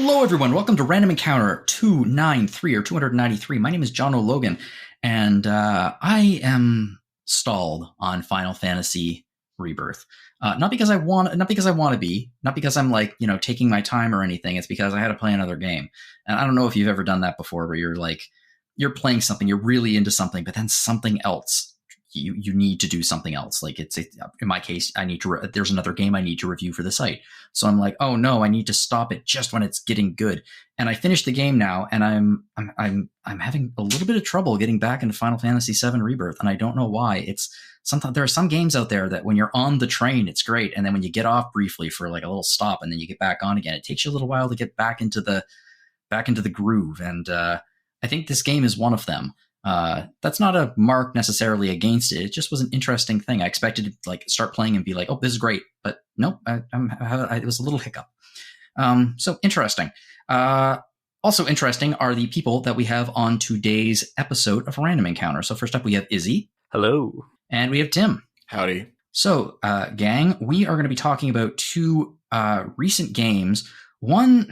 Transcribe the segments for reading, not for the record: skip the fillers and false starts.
Hello, everyone. Welcome to Random Encounter 293 or 293. My name is John O'Logan, and I am stalled on Final Fantasy Rebirth. Not because I want to be, not because I'm taking my time or anything. It's because I had to play another game, and I don't know if you've ever done that before, where you're playing something, you're really into something, but then something else. You need to do something else. Like in my case, there's another game I need to review for the site. So I'm like, oh no, I need to stop it just when it's getting good. And I finished the game now, and I'm having a little bit of trouble getting back into Final Fantasy VII Rebirth, and I don't know why. There are some games out there that when you're on the train, it's great, and then when you get off briefly for like a little stop, and then you get back on again, it takes you a little while to get back into the groove. And I think this game is one of them. That's not a mark necessarily against it. It just was an interesting thing. I expected to start playing and be like, oh, this is great. But nope, it was a little hiccup. So interesting. Also interesting are the people that we have on today's episode of Random Encounter. So first up, we have Izzy. Hello. And we have Tim. Howdy. So, gang, we are going to be talking about two recent games. One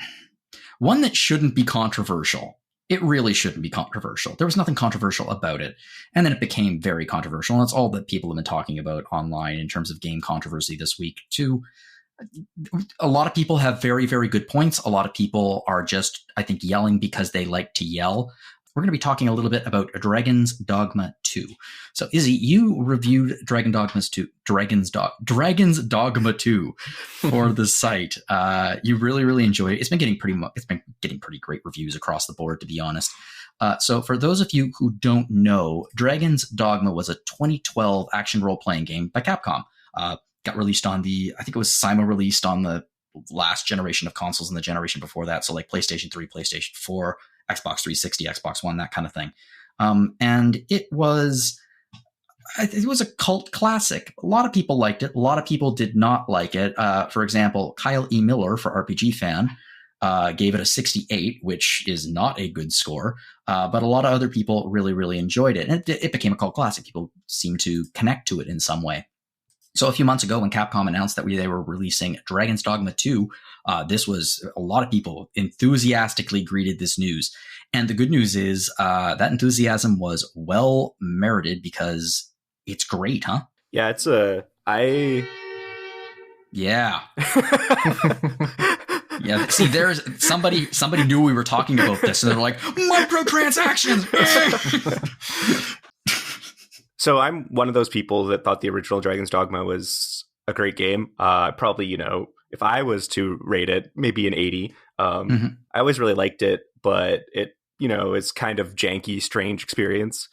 that shouldn't be controversial. It really shouldn't be controversial. There was nothing controversial about it. And then it became very controversial. And that's all that people have been talking about online in terms of game controversy this week, too. A lot of people have very, very good points. A lot of people are just, I think, yelling because they like to yell. We're going to be talking a little bit about Dragon's Dogma 2. So, Izzy, you reviewed Dragon's Dogma 2 for the site. You really, really enjoyed it. It's been getting pretty great reviews across the board, to be honest. So, for those of you who don't know, Dragon's Dogma was a 2012 action role-playing game by Capcom. Got released I think it was simul-released on the last generation of consoles and the generation before that. So, like PlayStation 3, PlayStation 4, Xbox 360, Xbox One, that kind of thing. And it was a cult classic. A lot of people liked it. A lot of people did not like it. For example, Kyle E. Miller for RPG Fan gave it a 68, which is not a good score. But a lot of other people really, really enjoyed it. And it became a cult classic. People seem to connect to it in some way. So a few months ago, when Capcom announced that they were releasing Dragon's Dogma 2, this was a lot of people enthusiastically greeted this news. And the good news is that enthusiasm was well merited because it's great, huh? Yeah, Yeah. Yeah. See, there's somebody knew we were talking about this, and they're like, microtransactions. So I'm one of those people that thought the original Dragon's Dogma was a great game. Probably, if I was to rate it, maybe an 80. I always really liked it, but it, is kind of janky, strange experience.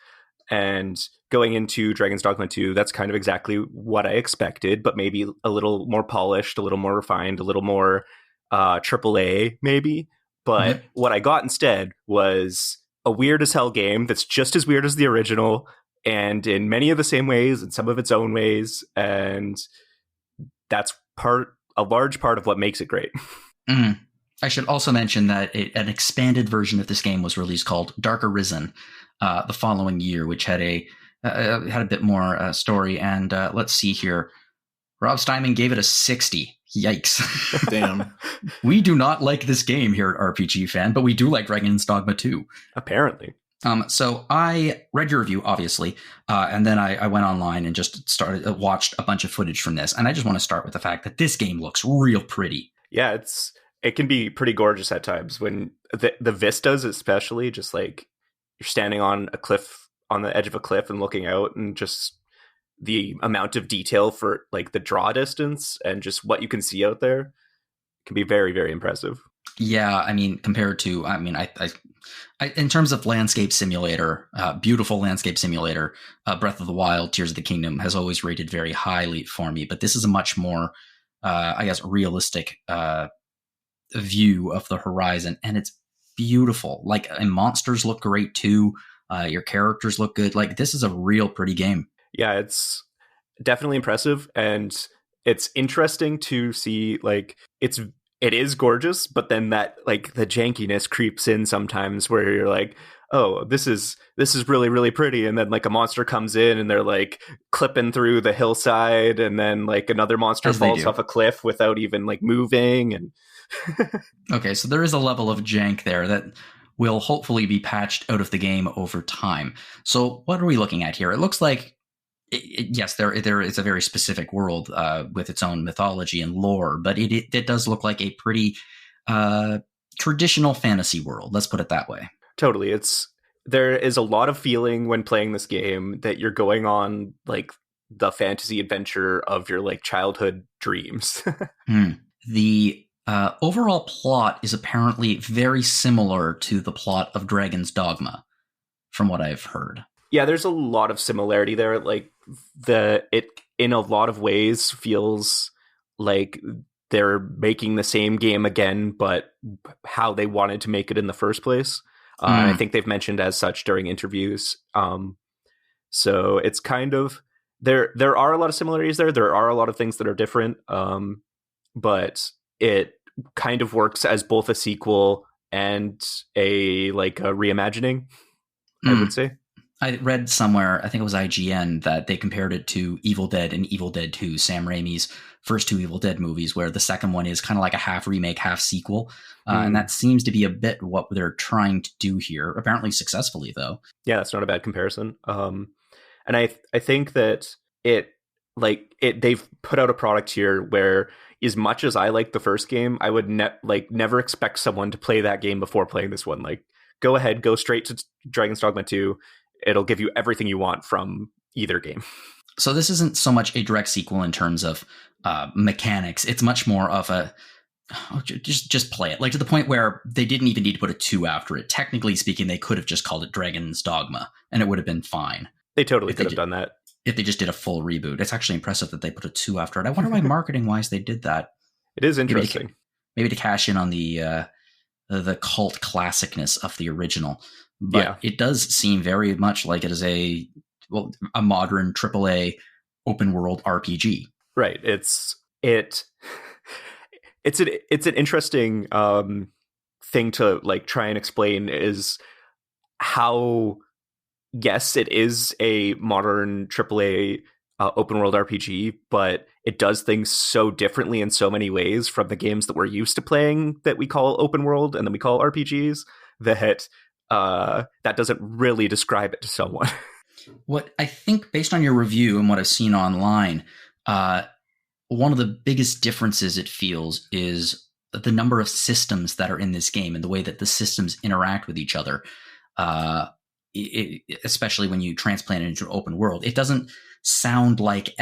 And going into Dragon's Dogma 2, that's kind of exactly what I expected, but maybe a little more polished, a little more refined, a little more AAA, maybe. But what I got instead was a weird as hell game that's just as weird as the original, and in many of the same ways, and some of its own ways, and that's a large part of what makes it great. I should also mention that an expanded version of this game was released called Dark Arisen the following year, which had a bit more story. And let's see here, Rob Steinman gave it a 60. Yikes! Damn. We do not like this game here at RPG Fan, but we do like Dragon's Dogma 2. Apparently. So I read your review, obviously, and then I went online and just watched a bunch of footage from this. And I just want to start with the fact that this game looks real pretty. Yeah, it can be pretty gorgeous at times when the vistas, especially, just like you're standing on the edge of a cliff and looking out, and just the amount of detail for like the draw distance and just what you can see out there can be very, very impressive. Yeah, I mean, compared to, I in terms of landscape simulator, beautiful landscape simulator, Breath of the Wild, Tears of the Kingdom has always rated very highly for me. But this is a much more, realistic view of the horizon, and it's beautiful. And monsters look great too. Your characters look good. This is a real pretty game. Yeah, it's definitely impressive, and it's interesting to see. It is gorgeous, but then that the jankiness creeps in sometimes, where you're like, oh, this is really, really pretty, and then a monster comes in and they're clipping through the hillside, and then another monster falls off a cliff without even moving, and Okay, so there is a level of jank there that will hopefully be patched out of the game over time. So what are we looking at here? It looks like, yes, there is a very specific world with its own mythology and lore, but it does look like a pretty traditional fantasy world. Let's put it that way. Totally. There is a lot of feeling when playing this game that you're going on like the fantasy adventure of your like childhood dreams. The overall plot is apparently very similar to the plot of Dragon's Dogma, from what I've heard. Yeah, there's a lot of similarity there. Like it in a lot of ways feels like they're making the same game again, but how they wanted to make it in the first place. And I think they've mentioned as such during interviews. So it's kind of there are a lot of similarities there. There are a lot of things that are different. But it kind of works as both a sequel and a reimagining, I would say. I read somewhere, I think it was IGN, that they compared it to Evil Dead and Evil Dead 2, Sam Raimi's first two Evil Dead movies, where the second one is kind of like a half remake, half sequel. And that seems to be a bit what they're trying to do here, apparently successfully, though. Yeah, that's not a bad comparison. And I think that they've put out a product here where, as much as I like the first game, I would never expect someone to play that game before playing this one. Like, go ahead, go straight to Dragon's Dogma 2. It'll give you everything you want from either game. So this isn't so much a direct sequel in terms of mechanics. It's much more of a just play it. Like, to the point where they didn't even need to put a 2 after it. Technically speaking, they could have just called it Dragon's Dogma, and it would have been fine. They totally could have done that. If they just did a full reboot. It's actually impressive that they put a 2 after it. I wonder why marketing-wise they did that. It is interesting. Maybe to cash in on the cult classicness of the original. But It does seem very much like it is a modern AAA open world RPG. Right. It's an interesting thing to like try and explain, is how, yes, it is a modern AAA open world RPG, but it does things so differently in so many ways from the games that we're used to playing that we call open world and then we call RPGs, that that doesn't really describe it to someone. What I think, based on your review and what I've seen online, one of the biggest differences it feels is the number of systems that are in this game and the way that the systems interact with each other. Especially when you transplant it into an open world, it doesn't sound like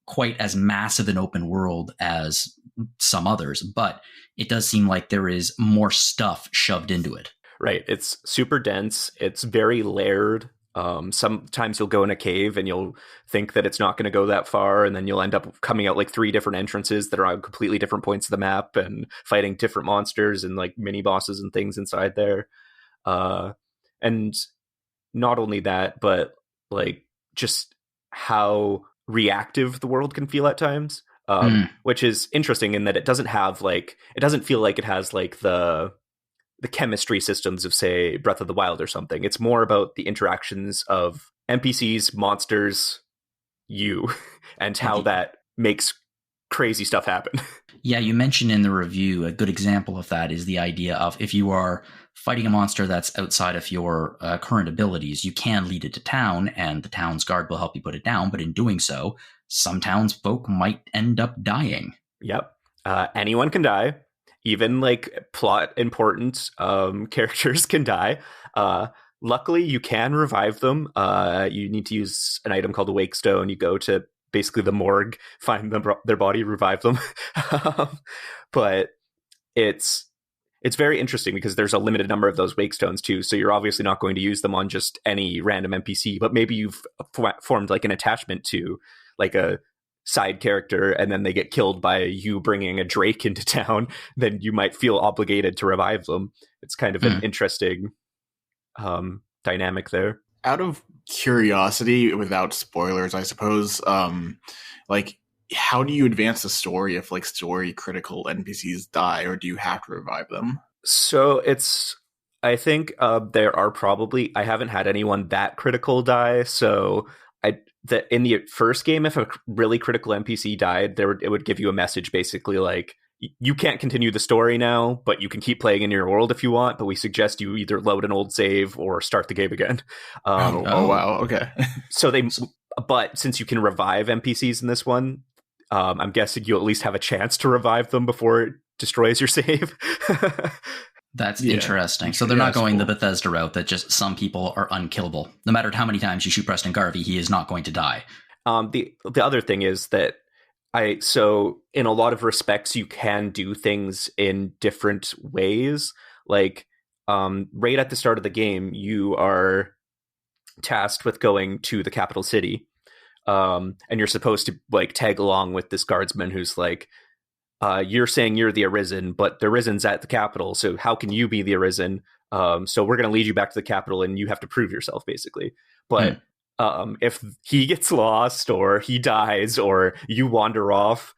quite as massive an open world as some others, but it does seem like there is more stuff shoved into it. Right. It's super dense. It's very layered. Sometimes you'll go in a cave and you'll think that it's not going to go that far, and then you'll end up coming out like 3 different entrances that are on completely different points of the map and fighting different monsters and like mini bosses and things inside there. And not only that, but like just how reactive the world can feel at times, which is interesting in that it doesn't feel like it has like the chemistry systems of, say, Breath of the Wild or something. It's more about the interactions of NPCs, monsters, you, and how that makes crazy stuff happen. Yeah, you mentioned in the review, a good example of that is the idea of, if you are fighting a monster that's outside of your current abilities, you can lead it to town, and the town's guard will help you put it down. But in doing so, some townsfolk might end up dying. Yep. Anyone can die. Even like plot important characters can die. Luckily, you can revive them. You need to use an item called a Wake Stone. You go to basically the morgue, find their body, revive them. But it's very interesting because there's a limited number of those Wake Stones too. So you're obviously not going to use them on just any random NPC, but maybe you've formed like an attachment to like a side character, and then they get killed by you bringing a Drake into town, then you might feel obligated to revive them. It's kind of an interesting dynamic there. Out of curiosity, without spoilers, I suppose, like, how do you advance the story if like story critical NPCs die, or do you have to revive them? So I think there are probably, I haven't had anyone that critical die, so in the first game, if a really critical NPC died, it would give you a message basically like, you can't continue the story now, but you can keep playing in your world if you want, but we suggest you either load an old save or start the game again. Oh wow, okay. But since you can revive NPCs in this one, I'm guessing you at least have a chance to revive them before it destroys your save. That's interesting. So they're not going the Bethesda route that just some people are unkillable. No matter how many times you shoot Preston Garvey, he is not going to die. The other thing is that so in a lot of respects, you can do things in different ways. Like right at the start of the game, you are tasked with going to the capital city. And you're supposed to like tag along with this guardsman who's like, you're saying you're the Arisen, but the Arisen's at the capital. So how can you be the Arisen? So we're going to lead you back to the capital and you have to prove yourself, basically. But if he gets lost or he dies or you wander off,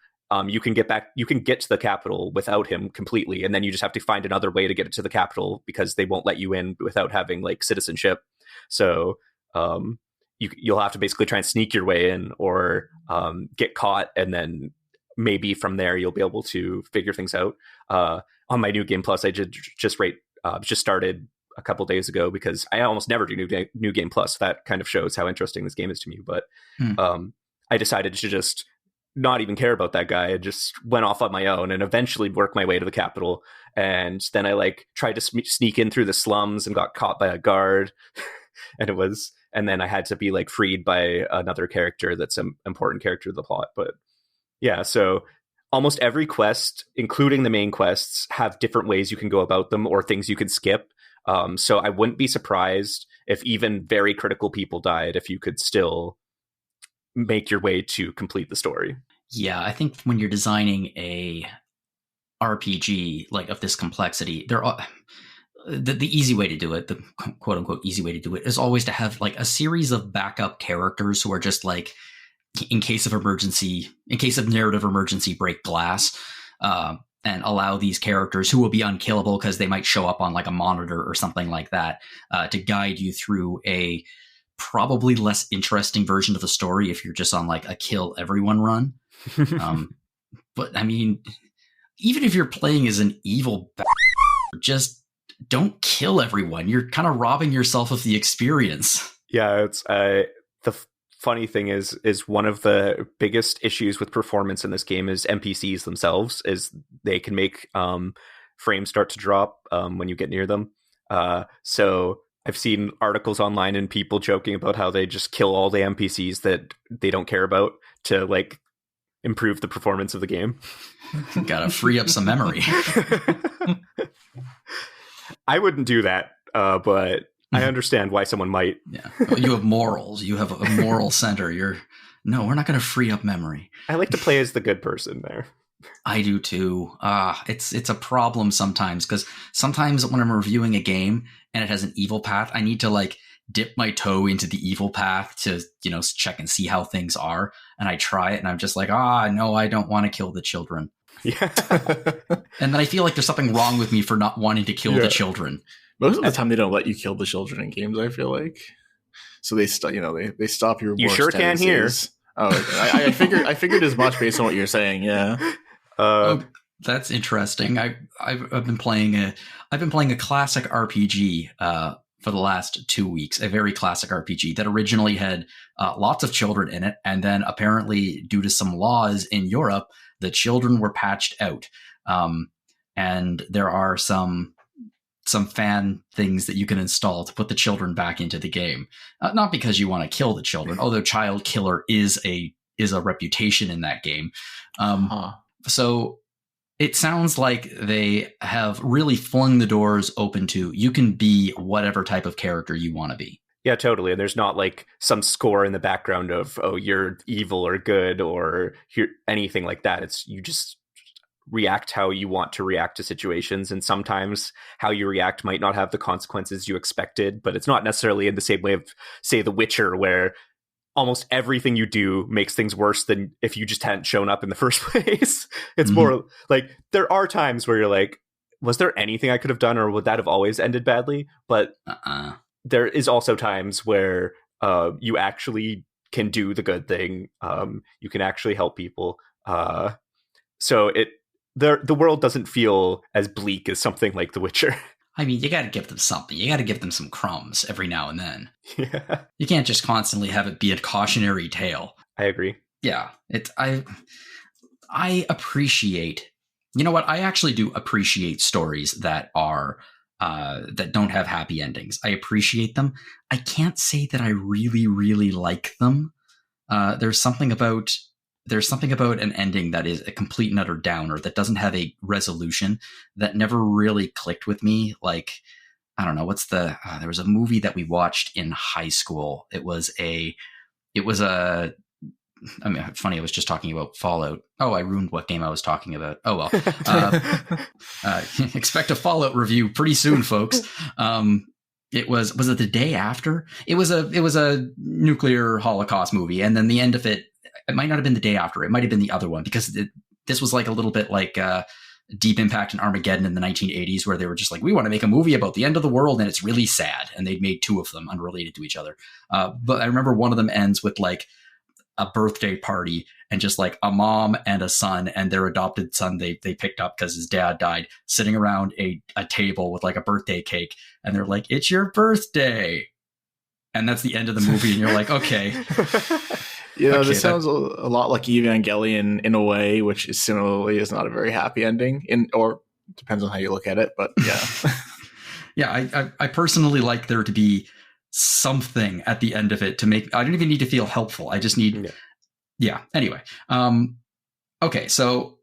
you can get to the capital without him completely. And then you just have to find another way to get it to the capital because they won't let you in without having like citizenship. So you'll have to basically try and sneak your way in or get caught, and then maybe from there you'll be able to figure things out. On my New Game Plus, I just started a couple days ago because I almost never do New Game Plus. That kind of shows how interesting this game is to me. But I decided to just not even care about that guy. I just went off on my own and eventually worked my way to the capital. And then I like tried to sneak in through the slums and got caught by a guard. And then I had to be like freed by another character that's an important character of the plot. But yeah, so almost every quest, including the main quests, have different ways you can go about them or things you can skip. So I wouldn't be surprised if even very critical people died if you could still make your way to complete the story. Yeah, I think when you're designing a RPG like of this complexity, there are the easy way to do it, the quote unquote easy way to do it, is always to have like a series of backup characters who are just like, in case of narrative emergency, break glass, and allow these characters who will be unkillable because they might show up on like a monitor or something like that, to guide you through a probably less interesting version of the story if you're just on like a kill everyone run. But I mean, even if you're playing as an evil just don't kill everyone. You're kind of robbing yourself of the experience. Yeah, it's the funny thing is one of the biggest issues with performance in this game is NPCs themselves, is they can make frames start to drop when you get near them. So I've seen articles online and people joking about how they just kill all the NPCs that they don't care about to like improve the performance of the game. Gotta free up some memory. I wouldn't do that, but I understand why someone might. Yeah, well, you have morals. You have a moral center. No, we're not going to free up memory. I like to play as the good person there. I do too. It's a problem sometimes because sometimes when I'm reviewing a game and it has an evil path, I need to like dip my toe into the evil path to, check and see how things are. And I try it and I'm just like, no, I don't want to kill the children. Yeah. And then I feel like there's something wrong with me for not wanting to kill the children. Most of the time they don't let you kill the children in games, I feel like. So they stop your. You sure can hear. Oh, I figured as much based on what you're saying. Yeah. That's interesting. I've been playing a classic RPG for the last 2 weeks. A very classic RPG that originally had lots of children in it, and then apparently, due to some laws in Europe, the children were patched out. And there are some fan things that you can install to put the children back into the game. Not because you want to kill the children, although child killer is a reputation in that game. So it sounds like they have really flung the doors open to you can be whatever type of character you want to be. Yeah, totally. And there's not like some score in the background of, oh, you're evil or good or anything like that. It's you just react how you want to react to situations. And sometimes how you react might not have the consequences you expected, but it's not necessarily in the same way of, say, The Witcher, where almost everything you do makes things worse than if you just hadn't shown up in the first place. It's more like there are times where you're like, was there anything I could have done, or would that have always ended badly? But there is also times where you actually can do the good thing. You can actually help people. So the world doesn't feel as bleak as something like The Witcher. I mean, you got to give them something. You got to give them some crumbs every now and then. Yeah. You can't just constantly have it be a cautionary tale. I agree. Yeah. I appreciate, you know what? I actually do appreciate stories that are, that don't have happy endings. I appreciate them. I can't say that I really, really like them. There's something about an ending that is a complete and utter downer, that doesn't have a resolution, that never really clicked with me. Like, I don't know, there was a movie that we watched in high school. It was I mean, funny, I was just talking about Fallout. Oh, I ruined what game I was talking about. Oh, well. Expect a Fallout review pretty soon, folks. Was it the day after? It was a nuclear Holocaust movie. And then the end of it might not have been the day after. It might have been the other one, because this was like a little bit like Deep Impact and Armageddon in the 1980s, where they were just like, we want to make a movie about the end of the world, and it's really sad. And they'd made two of them unrelated to each other. But I remember one of them ends with like a birthday party, and just like a mom and a son and their adopted son they picked up because his dad died, sitting around a table with like a birthday cake, and they're like, it's your birthday. And that's the end of the movie. And you're like, okay. This sounds a lot like Evangelion in a way, which is similarly is not a very happy ending, or depends on how you look at it. But yeah. Yeah, I personally like there to be something at the end of it to make, I don't even need to feel helpful. I just need, yeah. Anyway. Okay. So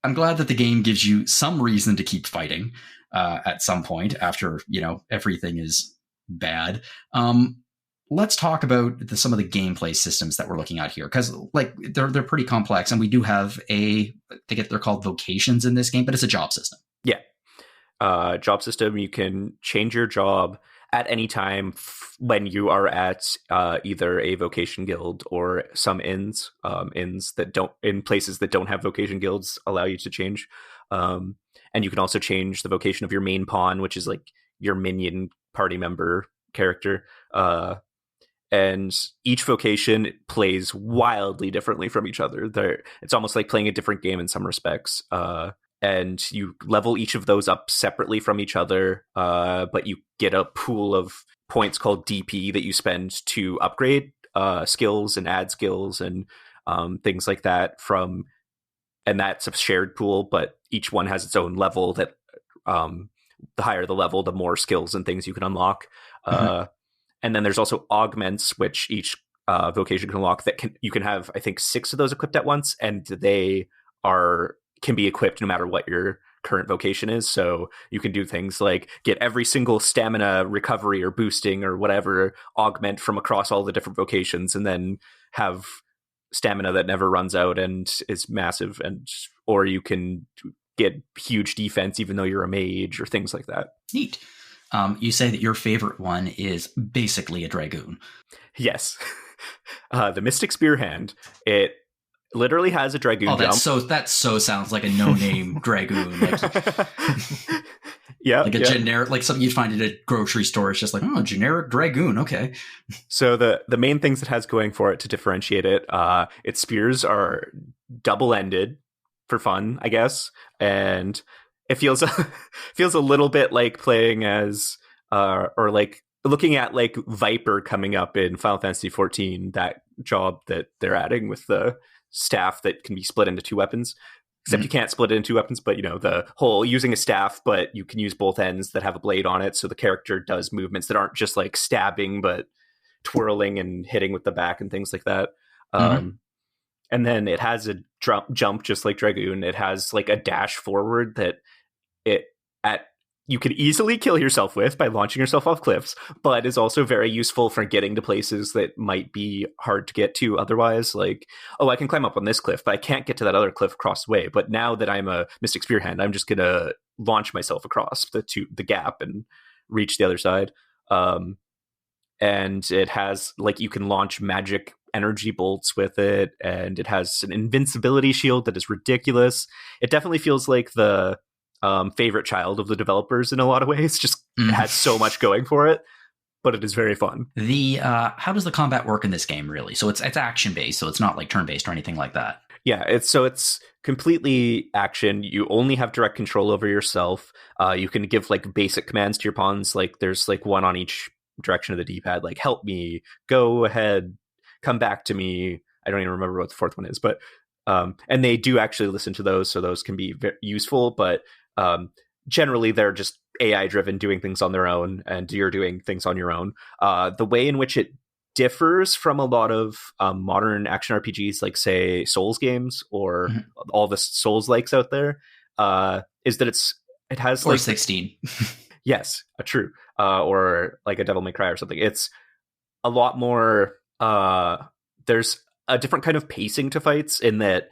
I'm glad that the game gives you some reason to keep fighting, at some point after, everything is bad. Let's talk about some of the gameplay systems that we're looking at here, because like they're pretty complex, and we do have they're called vocations in this game, but it's a job system. Yeah. Job system. You can change your job at any time when you are at either a vocation guild or some inns in places that don't have vocation guilds allow you to change. And you can also change the vocation of your main pawn, which is like your minion party member character. And each vocation plays wildly differently from each other. It's almost like playing a different game in some respects. And you level each of those up separately from each other, but you get a pool of points called DP that you spend to upgrade skills and add skills and things like that and that's a shared pool, but each one has its own level that the higher the level, the more skills and things you can unlock. And then there's also augments, which each vocation can unlock you can have, I think, 6 of those equipped at once, and they can be equipped no matter what your current vocation is. So you can do things like get every single stamina recovery or boosting or whatever augment from across all the different vocations, and then have stamina that never runs out and is massive. Or you can get huge defense even though you're a mage or things like that. Neat. You say that your favorite one is basically a dragoon. Yes. The Mystic Spear Hand. It literally has a dragoon jump. That sounds like a no-name dragoon. Yeah. Like a generic, like something you'd find at a grocery store. It's just like, oh, generic dragoon. Okay. So the main things it has going for it to differentiate it, its spears are double-ended for fun, I guess. And it feels a little bit like playing as or like looking at like Viper coming up in Final Fantasy XIV, that job that they're adding with the staff that can be split into 2 weapons. Except you can't split it into 2 weapons, but the whole using a staff, but you can use both ends that have a blade on it, so the character does movements that aren't just like stabbing, but twirling and hitting with the back and things like that. And then it has a jump just like Dragoon. It has like a dash forward that you could easily kill yourself with by launching yourself off cliffs, but is also very useful for getting to places that might be hard to get to otherwise. Like, oh, I can climb up on this cliff, but I can't get to that other cliff across the way. But now that I'm a Mystic Spearhand, I'm just going to launch myself across the gap and reach the other side. And it has like, you can launch magic energy bolts with it, and it has an invincibility shield that is ridiculous. It definitely feels like the favorite child of the developers in a lot of ways. Just it has so much going for it, but it is very fun. How does the combat work in this game really? So it's action based, so it's not like turn based or anything like that. Yeah, it's completely action. You only have direct control over yourself. You can give like basic commands to your pawns. Like there's like one on each direction of the D-pad. Like help me, go ahead, come back to me. I don't even remember what the fourth one is, but and they do actually listen to those, so those can be useful. But generally, they're just AI driven, doing things on their own, and you're doing things on your own. The way in which it differs from a lot of modern action RPGs, like say Souls games or all the Souls likes out there, is that it has or like 16. Yes, true, or like a Devil May Cry or something. It's a lot more. There's a different kind of pacing to fights in that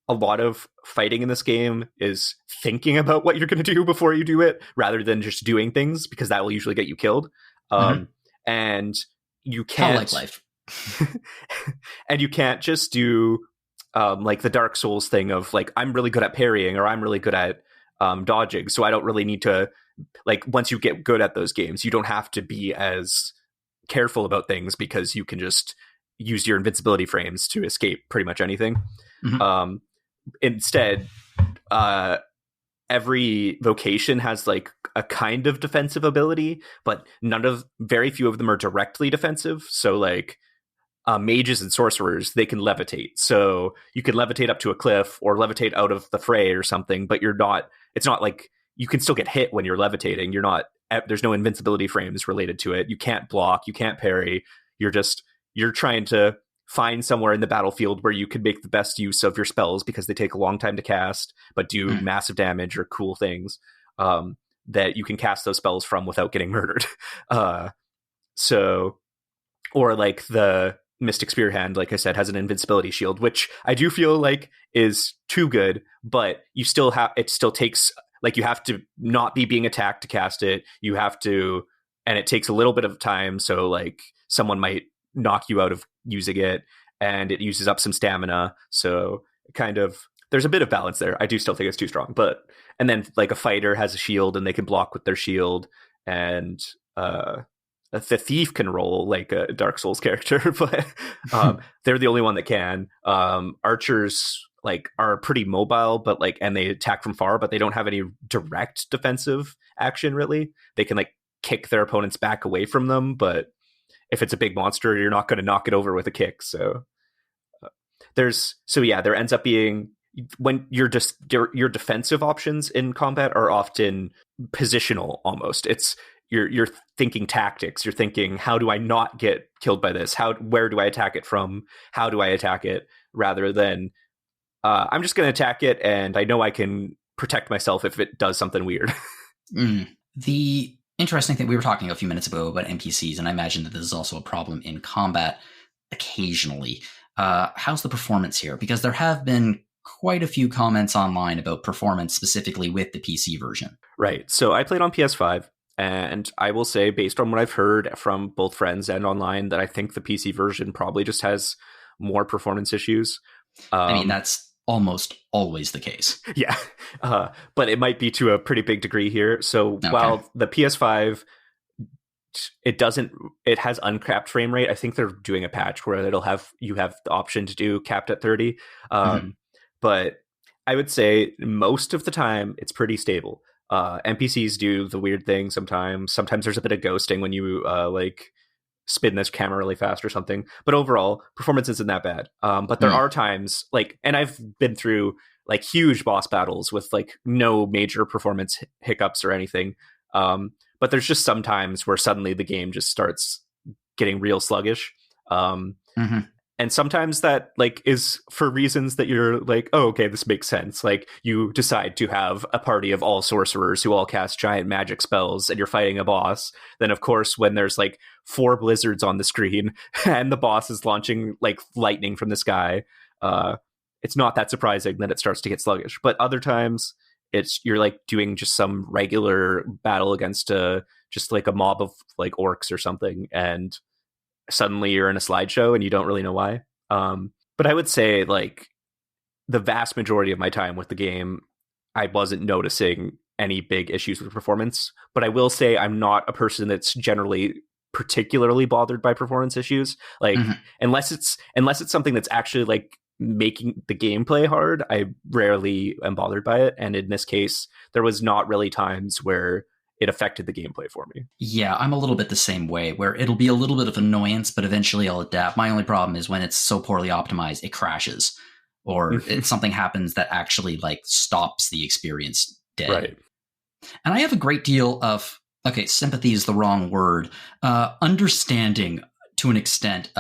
a lot of fighting in this game is thinking about what you're going to do before you do it, rather than just doing things, because that will usually get you killed. And you can't like life. and you can't just do like the Dark Souls thing of like, I'm really good at parrying, or I'm really good at dodging, so I don't really need to, like, once you get good at those games, you don't have to be as careful about things, because you can just use your invincibility frames to escape pretty much anything. Instead, every vocation has like a kind of defensive ability, but very few of them are directly defensive. So like mages and sorcerers, they can levitate. So you can levitate up to a cliff or levitate out of the fray or something, but it's not like you can still get hit when you're levitating. There's no invincibility frames related to it. You can't block, you can't parry. You're trying to find somewhere in the battlefield where you can make the best use of your spells, because they take a long time to cast, but do massive damage or cool things that you can cast those spells from without getting murdered. Or like the Mystic Spear Hand, like I said, has an invincibility shield, which I do feel like is too good, but it still takes, like, you have to not be being attacked to cast it. You have to, and it takes a little bit of time. So like someone might knock you out of using it, and it uses up some stamina. So kind of, there's a bit of balance there. I do still think it's too strong, and then like a fighter has a shield and they can block with their shield, and the thief can roll like a Dark Souls character, but they're the only one that can. Archers like are pretty mobile, but like, and they attack from far, but they don't have any direct defensive action really. They can like kick their opponents back away from them, but if it's a big monster, you're not going to knock it over with a kick. So there ends up being, when your defensive options in combat are often positional almost. It's you're thinking tactics. You're thinking, how do I not get killed by this? Where do I attack it from? How do I attack it? Rather than I'm just going to attack it, and I know I can protect myself if it does something weird. The interesting thing, we were talking a few minutes ago about NPCs, and I imagine that this is also a problem in combat occasionally. How's the performance here? Because there have been quite a few comments online about performance specifically with the PC version. Right. So I played on PS5, and I will say, based on what I've heard from both friends and online, that I think the PC version probably just has more performance issues. I mean, that's almost always the case. Yeah. But it might be to a pretty big degree here. So while the PS5, it has uncapped frame rate. I think they're doing a patch where you have the option to do capped at 30. But I would say most of the time it's pretty stable. NPCs do the weird thing sometimes. Sometimes there's a bit of ghosting when you like spin this camera really fast or something. But overall, performance isn't that bad. But there are times like, and I've been through like huge boss battles with like no major performance hiccups or anything. But there's just some times where suddenly the game just starts getting real sluggish. And sometimes that like is for reasons that you're like, oh, okay, this makes sense. Like you decide to have a party of all sorcerers who all cast giant magic spells, and you're fighting a boss. Then of course, when there's like 4 blizzards on the screen and the boss is launching like lightning from the sky, it's not that surprising that it starts to get sluggish. But other times you're like doing just some regular battle against just like a mob of like orcs or something, and suddenly you're in a slideshow and you don't really know why. But I would say like the vast majority of my time with the game, I wasn't noticing any big issues with performance. But I will say I'm not a person that's generally particularly bothered by performance issues. Like unless it's something that's actually like making the gameplay hard, I rarely am bothered by it. And in this case, there was not really times where it affected the gameplay for me. Yeah, I'm a little bit the same way, where it'll be a little bit of annoyance, but eventually I'll adapt. My only problem is when it's so poorly optimized, it crashes, or something happens that actually like stops the experience dead. Right. And I have a great deal of, sympathy is the wrong word, understanding to an extent.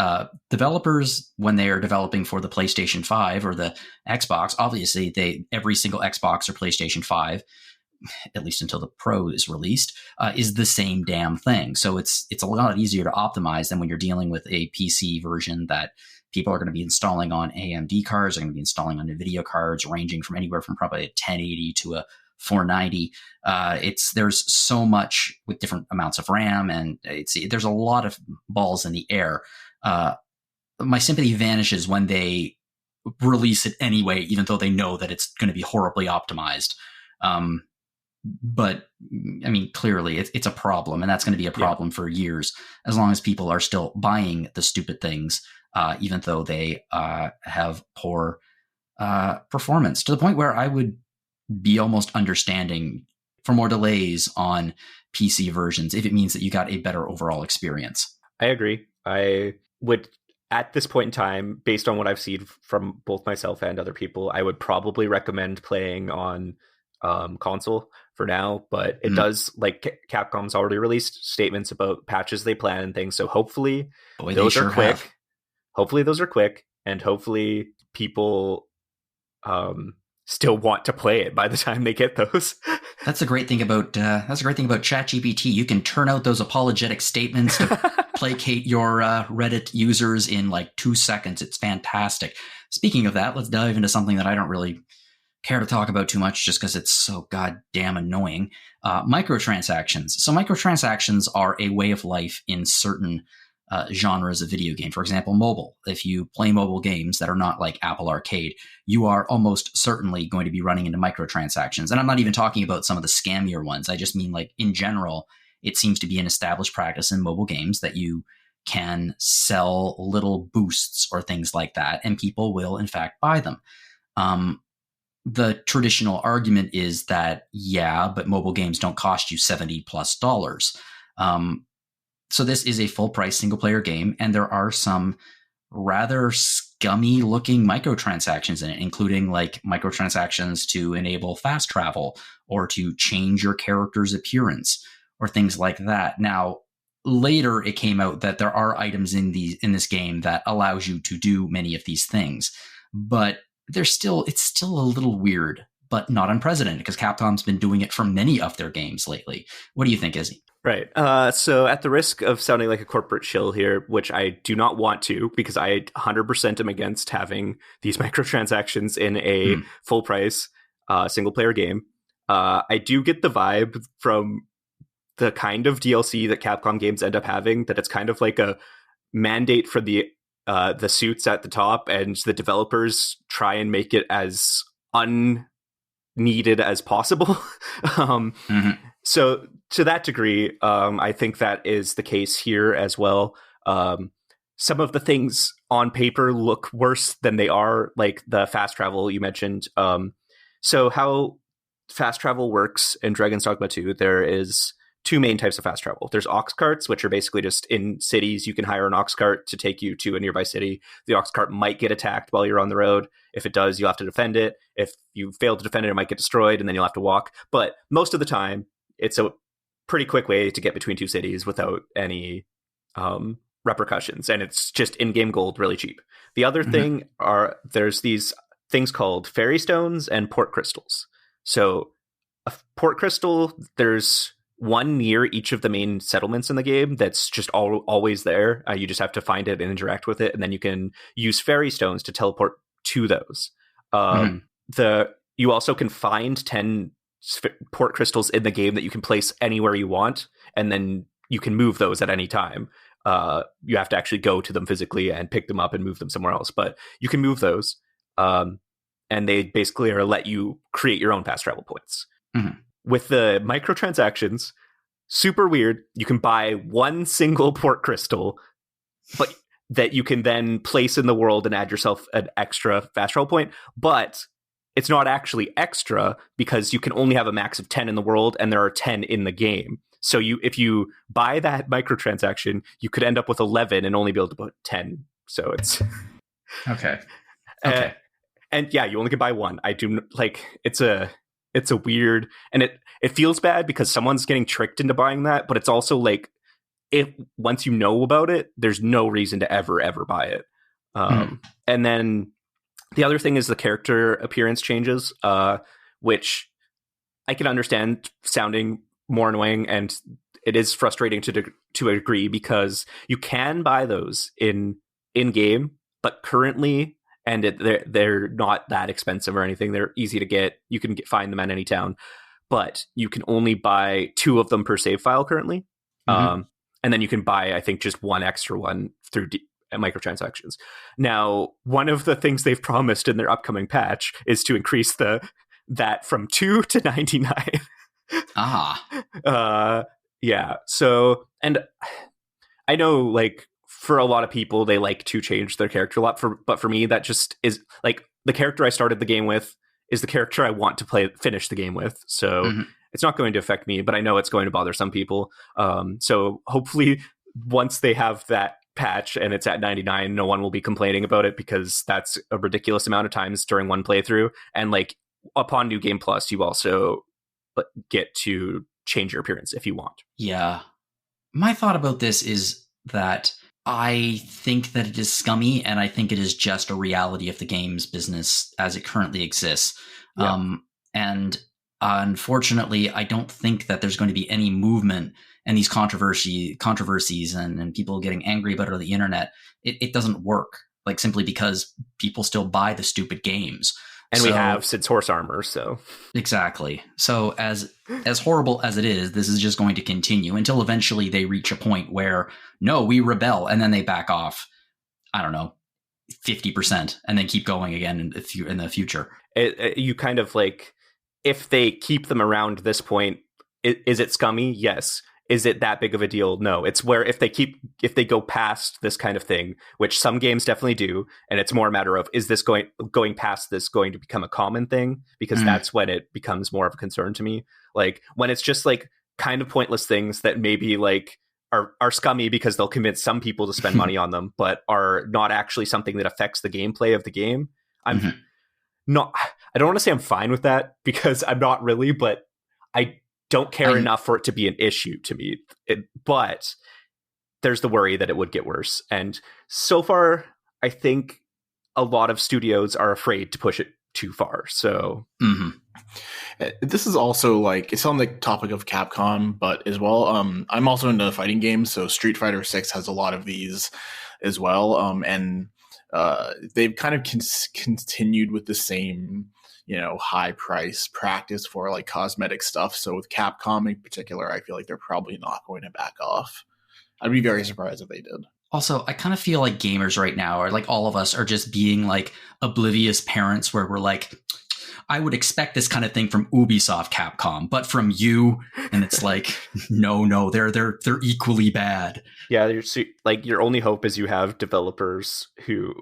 Developers, when they are developing for the PlayStation 5 or the Xbox, obviously every single Xbox or PlayStation 5, at least until the Pro is released, is the same damn thing. So it's a lot easier to optimize than when you're dealing with a PC version that people are going to be installing on AMD cards, are going to be installing on NVIDIA cards, ranging from anywhere from probably a 1080 to a 490. There's so much with different amounts of RAM, and there's a lot of balls in the air. My sympathy vanishes when they release it anyway, even though they know that it's going to be horribly optimized. But I mean, clearly it's a problem, and that's going to be a problem for years, as long as people are still buying the stupid things, even though they have poor performance, to the point where I would be almost understanding for more delays on PC versions if it means that you got a better overall experience. I agree. I would, at this point in time, based on what I've seen from both myself and other people, I would probably recommend playing on console for now, but it does, like, Capcom's already released statements about patches they plan and things, so hopefully those are quick. Hopefully those are quick, and hopefully people still want to play it by the time they get those. That's a great thing about ChatGPT. You can turn out those apologetic statements to placate your Reddit users in like 2 seconds. It's fantastic. Speaking of that, let's dive into something that I don't really care to talk about too much, just because it's so goddamn annoying. Microtransactions. So microtransactions are a way of life in certain genres of video game. For example, mobile. If you play mobile games that are not like Apple Arcade, you are almost certainly going to be running into microtransactions. And I'm not even talking about some of the scammier ones. I just mean, like, in general, it seems to be an established practice in mobile games that you can sell little boosts or things like that, and people will in fact buy them. The traditional argument is that, yeah, but mobile games don't cost you $70+. So this is a full price single player game, and there are some rather scummy looking microtransactions in it, including like microtransactions to enable fast travel or to change your character's appearance or things like that. Now, later it came out that there are items in this game that allows you to do many of these things, but it's still a little weird, but not unprecedented, because Capcom's been doing it for many of their games lately. What do you think, Izzy? Right. So at the risk of sounding like a corporate shill here, which I do not want to, because I 100% am against having these microtransactions in a full price single player game, I do get the vibe from the kind of DLC that Capcom games end up having, that it's kind of like a mandate for the suits at the top, and the developers try and make it as unneeded as possible. So to that degree, I think that is the case here as well. Some of the things on paper look worse than they are, like the fast travel you mentioned. So how fast travel works in Dragon's Dogma 2, there is two main types of fast travel. There's ox carts, which are basically just in cities. You can hire an ox cart to take you to a nearby city. The ox cart might get attacked while you're on the road. If it does, you'll have to defend it. If you fail to defend it, it might get destroyed, and then you'll have to walk. But most of the time, it's a pretty quick way to get between two cities without any repercussions. And it's just in-game gold, really cheap. The other thing there's these things called fairy stones and port crystals. So a port crystal, there's one near each of the main settlements in the game that's just always there. You just have to find it and interact with it, and then you can use fairy stones to teleport to those. You also can find 10 port crystals in the game that you can place anywhere you want, and then you can move those at any time. You have to actually go to them physically and pick them up and move them somewhere else, but you can move those, and they basically are let you create your own fast travel points. With the microtransactions, super weird. You can buy one single port crystal, but that you can then place in the world and add yourself an extra fast travel point. But it's not actually extra because you can only have a max of 10 in the world, and there are 10 in the game. So if you buy that microtransaction, you could end up with 11 and only be able to put 10. So it's okay. And yeah, you only can buy one. I do it's a weird, and it feels bad because someone's getting tricked into buying that, but it's also like, if once you know about it, there's no reason to ever buy it. And then the other thing is the character appearance changes, which I can understand sounding more annoying, and it is frustrating to a degree because you can buy those in game, but currently, and they're not that expensive or anything. They're easy to get. You can find them at any town, but you can only buy 2 of them per save file currently. And then you can buy, I think, just one extra one through microtransactions. Now, one of the things they've promised in their upcoming patch is to increase that from 2 to 99. Yeah. So, and I know, like, for a lot of people, they like to change their character a lot. But for me, that just is like the character I started the game with is the character I want to finish the game with. So it's not going to affect me, but I know it's going to bother some people. So hopefully once they have that patch and it's at 99, no one will be complaining about it, because that's a ridiculous amount of times during one playthrough. And like upon New Game Plus, you also get to change your appearance if you want. Yeah. My thought about this is that I think that it is scummy, and I think it is just a reality of the game's business as it currently exists. Yeah. And unfortunately, I don't think that there's going to be any movement and these controversies and people getting angry about it on the internet. It doesn't work, like, simply because people still buy the stupid games. And we have since Horse Armor, so. Exactly. So as horrible as it is, this is just going to continue until eventually they reach a point where, no, we rebel, and then they back off, I don't know, 50%, and then keep going again in the future. You kind of like, if they keep them around this point, is it scummy? Yes. Is it that big of a deal? No. It's where if they go past this kind of thing, which some games definitely do, and it's more a matter of, is this going past this going to become a common thing? Because that's when it becomes more of a concern to me. Like when it's just like kind of pointless things that maybe like are scummy because they'll convince some people to spend money on them, but are not actually something that affects the gameplay of the game. I don't want to say I'm fine with that, because I'm not really, but I don't care enough for it to be an issue to me. But there's the worry that it would get worse. And so far, I think a lot of studios are afraid to push it too far. So this is also like, it's on the topic of Capcom, but as well, I'm also into fighting games. So Street Fighter 6 has a lot of these as well. And they've kind of continued with the same, high price practice for like cosmetic stuff. So with Capcom in particular, I feel like they're probably not going to back off. I'd be very surprised if they did. Also, I kind of feel like gamers right now, or like all of us, are just being like oblivious parents, where we're like, I would expect this kind of thing from Ubisoft, Capcom, but from you, and it's like, no, they're equally bad. Yeah, like your only hope is you have developers who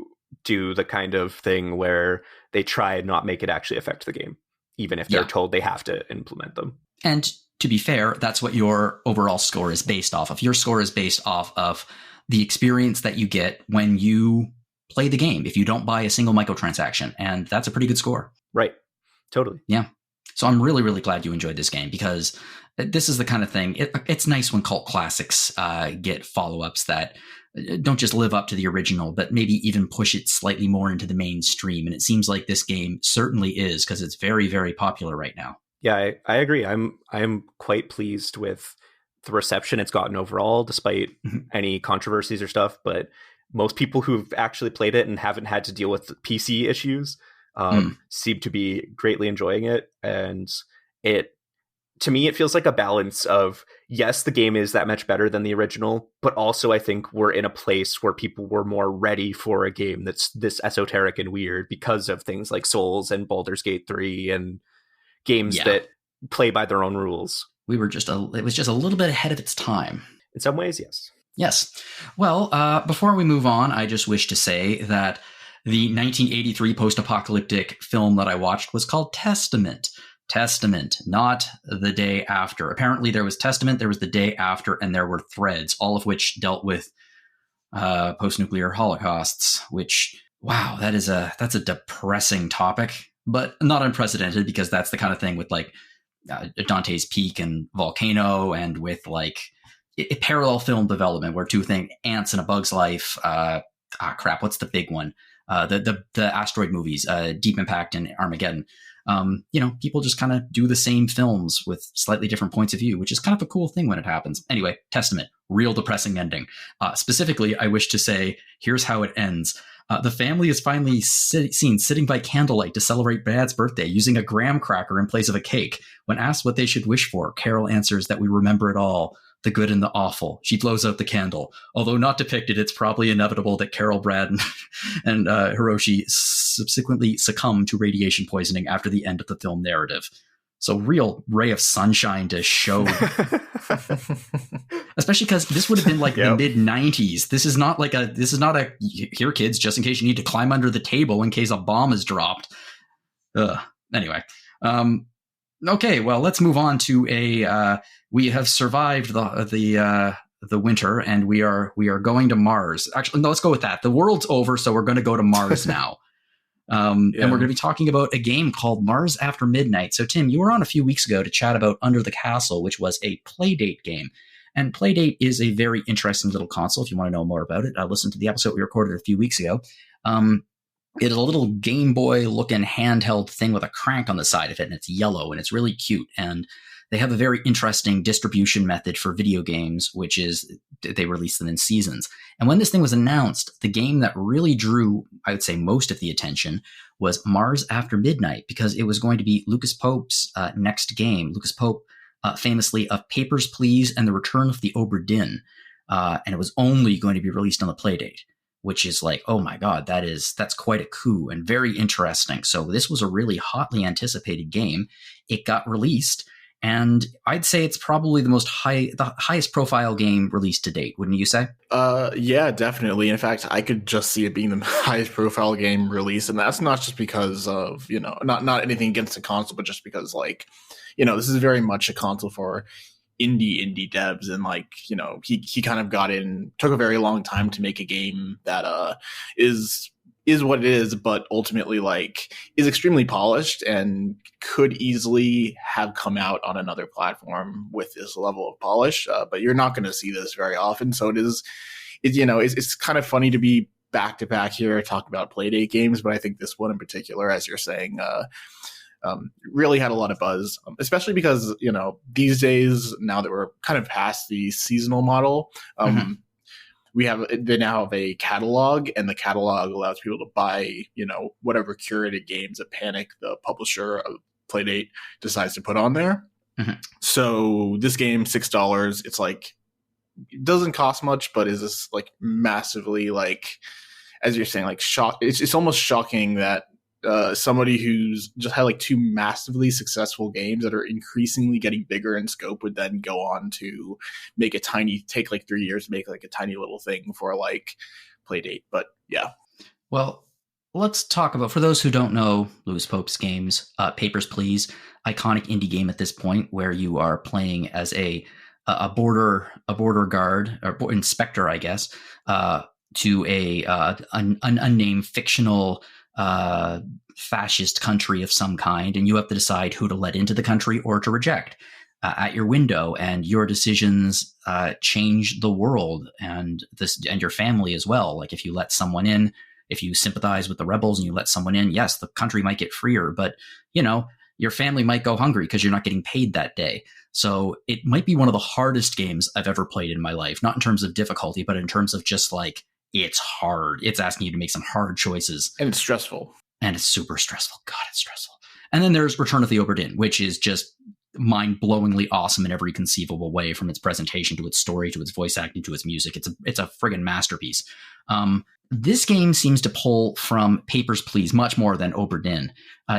do the kind of thing where they try and not make it actually affect the game, even if they're told they have to implement them. And to be fair, that's what your overall score is based off of. Your score is based off of the experience that you get when you play the game, if you don't buy a single microtransaction. And that's a pretty good score. Right. Totally. Yeah. So I'm really, really glad you enjoyed this game, because this is the kind of thing, it's nice when cult classics get follow-ups that don't just live up to the original, but maybe even push it slightly more into the mainstream. And it seems like this game certainly is, because it's very, very popular right now. Yeah, I agree. I'm quite pleased with the reception it's gotten overall, despite any controversies or stuff. But most people who've actually played it and haven't had to deal with PC issues seem to be greatly enjoying it. And to me, it feels like a balance of, yes, the game is that much better than the original, but also I think we're in a place where people were more ready for a game that's this esoteric and weird because of things like Souls and Baldur's Gate 3 and games that play by their own rules. It was just a little bit ahead of its time. In some ways, yes. Yes. Well, before we move on, I just wish to say that the 1983 post-apocalyptic film that I watched was called Testament. Testament, not The Day After. Apparently there was Testament, there was The Day After, and there were Threads, all of which dealt with post-nuclear holocausts, which, wow, that's a depressing topic, but not unprecedented, because that's the kind of thing with like Dante's Peak and Volcano, and with like a parallel film development where two things, Ants and A Bug's Life, what's the big one? The asteroid movies, Deep Impact and Armageddon. People just kind of do the same films with slightly different points of view, which is kind of a cool thing when it happens. Anyway, Testament, real depressing ending. Specifically, I wish to say, here's how it ends. The family is finally seen sitting by candlelight to celebrate Brad's birthday using a graham cracker in place of a cake. When asked what they should wish for, Carol answers that we remember it all, the good and the awful. She blows out the candle. Although not depicted, it's probably inevitable that Carol, Brad, and Hiroshi subsequently succumb to radiation poisoning after the end of the film narrative. So real ray of sunshine to show. Especially because this would have been like the mid 90s. This is not a here kids, just in case you need to climb under the table in case a bomb is dropped. Anyway. Okay, well, let's move on to we have survived the winter, and we are going to Mars. Actually, no, let's go with that. The world's over, so we're going to go to Mars now. And we're going to be talking about a game called Mars After Midnight. So, Tim, you were on a few weeks ago to chat about Under the Castle, which was a Playdate game. And Playdate is a very interesting little console. If you want to know more about it, listen to the episode we recorded a few weeks ago. It is a little Game Boy looking handheld thing with a crank on the side of it, and it's yellow, and it's really cute. And they have a very interesting distribution method for video games, which is they release them in seasons. And when this thing was announced, the game that really drew, I would say, most of the attention was Mars After Midnight, because it was going to be Lucas Pope's next game. Lucas Pope, famously of Papers, Please and The Return of the Obra Dinn. And it was only going to be released on the Playdate, which is like, oh my God, that's quite a coup and very interesting. So this was a really hotly anticipated game. It got released, and I'd say it's probably the highest profile game released to date, wouldn't you say? Yeah, definitely. In fact, I could just see it being the highest profile game released, and that's not just because of, not anything against the console, but just because, like, this is very much a console for indie devs, and he kind of got in, took a very long time to make a game that is what it is, but ultimately is extremely polished and could easily have come out on another platform with this level of polish, but you're not going to see this very often. So it's kind of funny to be back to back here talking about Playdate games, but I think this one in particular, as you're saying, really had a lot of buzz, especially because, these days, now that we're kind of past the seasonal model, they now have a catalog, and the catalog allows people to buy, whatever curated games that Panic, the publisher of Playdate, decides to put on there. Mm-hmm. So this game, $6, it's it doesn't cost much, but is this massively, as you're saying, it's almost shocking that somebody who's just had two massively successful games that are increasingly getting bigger in scope would then go on to take 3 years to make a tiny little thing for Playdate. But yeah. Well, let's talk about, for those who don't know Lucas Pope's games, Papers, Please, iconic indie game at this point, where you are playing as a border guard or inspector, I guess, to an unnamed fictional fascist country of some kind, and you have to decide who to let into the country or to reject at your window, and your decisions change the world and your family as well. If you let someone in, if you sympathize with the rebels and you let someone in, yes, the country might get freer, but your family might go hungry because you're not getting paid that day. So it might be one of the hardest games I've ever played in my life, not in terms of difficulty, but in terms of just it's hard. It's asking you to make some hard choices. And it's stressful. And it's super stressful. God, it's stressful. And then there's Return of the Obra Dinn, which is just mind-blowingly awesome in every conceivable way, from its presentation to its story to its voice acting to its music. It's a friggin' masterpiece. This game seems to pull from Papers, Please much more than Obra Dinn,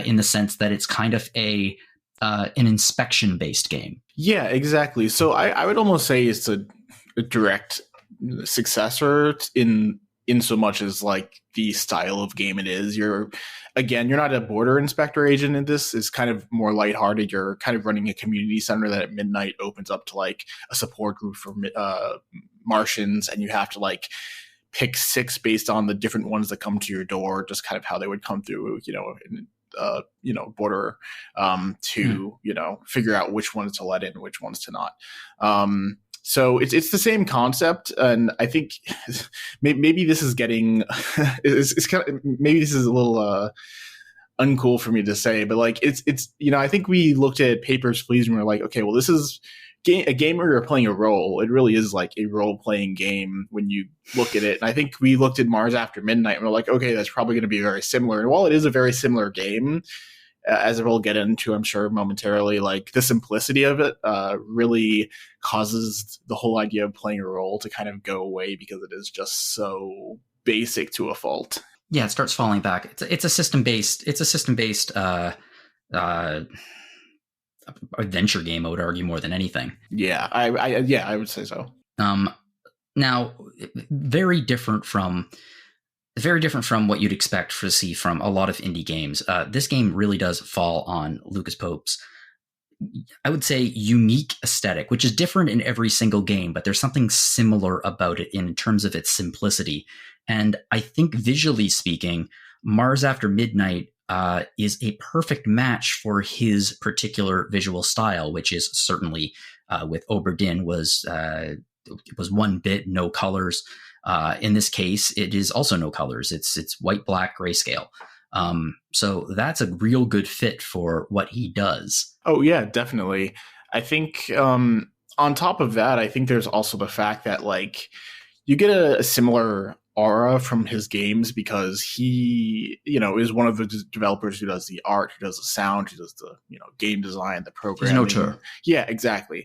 in the sense that it's kind of an inspection-based game. Yeah, exactly. So I would almost say it's a direct successor in so much as like the style of game it is. You're not a border inspector agent in this. It's kind of more lighthearted. You're kind of running a community center that at midnight opens up to like a support group for Martians, and you have to like pick 6 based on the different ones that come to your door, just kind of how they would come through, border to figure out which ones to let in, which ones to not. So it's the same concept, and I think maybe this is getting it's kind of, maybe this is a little uncool for me to say, but like it's I think we looked at Papers, Please and we're like, okay, well, this is a game where you're playing a role. It really is like a role-playing game when you look at it. And I think we looked at Mars After Midnight and we're like, okay, that's probably going to be very similar. And while it is a very similar game, as we'll get into, I'm sure, momentarily, like the simplicity of it really causes the whole idea of playing a role to kind of go away because it is just so basic to a fault. Yeah, it starts falling back. It's a system-based adventure game, I would argue, more than anything. Yeah, I would say so. Now, very different from what you'd expect to see from a lot of indie games. This game really does fall on Lucas Pope's, I would say, unique aesthetic, which is different in every single game, but there's something similar about it in terms of its simplicity. And I think visually speaking, Mars After Midnight is a perfect match for his particular visual style, which is certainly with Obra Dinn was 1-bit, no colors. In this case, it is also no colors. It's white, black, grayscale. So that's a real good fit for what he does. Oh yeah, definitely. I think on top of that, I think there's also the fact that like you get a similar aura from his games because he, is one of the developers who does the art, who does the sound, who does the, game design, the programming. He's an auteur. Yeah, exactly.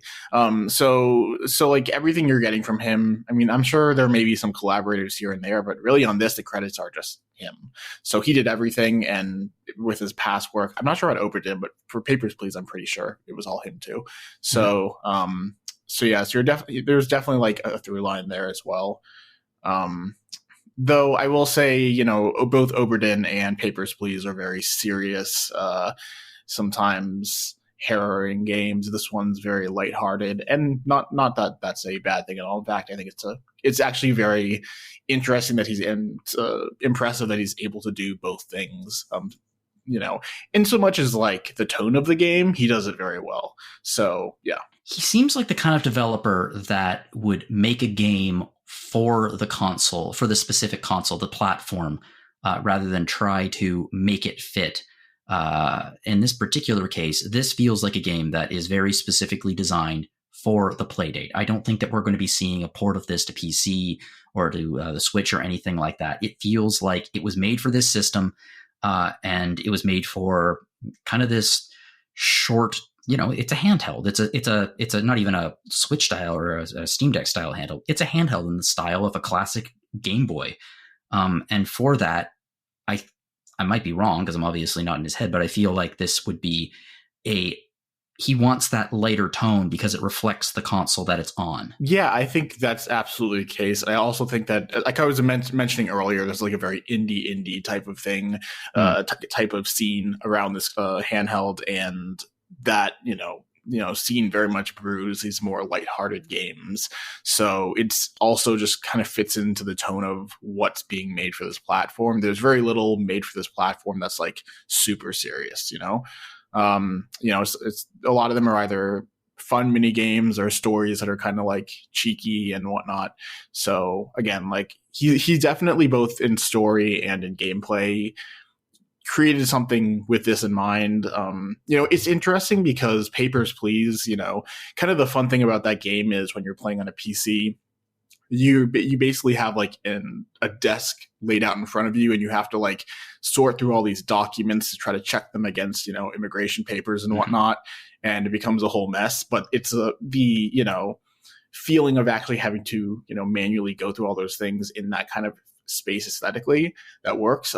So like everything you're getting from him, I mean, I'm sure there may be some collaborators here and there, but really on this, the credits are just him. So he did everything, and with his past work, I'm not sure what Obra did, but for Papers, Please, I'm pretty sure it was all him too. So, so there's definitely like a through line there as well. Though I will say, both Obra Dinn and Papers, Please are very serious, sometimes harrowing games. This one's very lighthearted, and not that that's a bad thing at all. In fact, I think it's actually very interesting that he's impressive that he's able to do both things. In so much as like the tone of the game, he does it very well. So yeah, he seems like the kind of developer that would make a game for the console, for the specific console, the platform, rather than try to make it fit. In this particular case, this feels like a game that is very specifically designed for the Playdate. I don't think that we're going to be seeing a port of this to PC or to the Switch or anything like that. It feels like it was made for this system, and it was made for kind of this short. It's a handheld. It's a not even a Switch style or a Steam Deck style handheld. It's a handheld in the style of a classic Game Boy. And for that, I might be wrong because I'm obviously not in his head, but I feel like this would be he wants that lighter tone because it reflects the console that it's on. Yeah, I think that's absolutely the case. I also think that, like I was mentioning earlier, there's like a very indie type of thing, type of scene around this handheld, and that scene very much brews these more lighthearted games. So it's also just kind of fits into the tone of what's being made for this platform. There's very little made for this platform that's like super serious. It's a lot of them are either fun mini games or stories that are kind of like cheeky and whatnot. So again, like he definitely both in story and in gameplay created something with this in mind. It's interesting because Papers, Please, kind of the fun thing about that game is when you're playing on a PC, you basically have like a desk laid out in front of you, and you have to like sort through all these documents to try to check them against, immigration papers and whatnot. And it becomes a whole mess, but it's the feeling of actually having to, manually go through all those things in that kind of space aesthetically that works.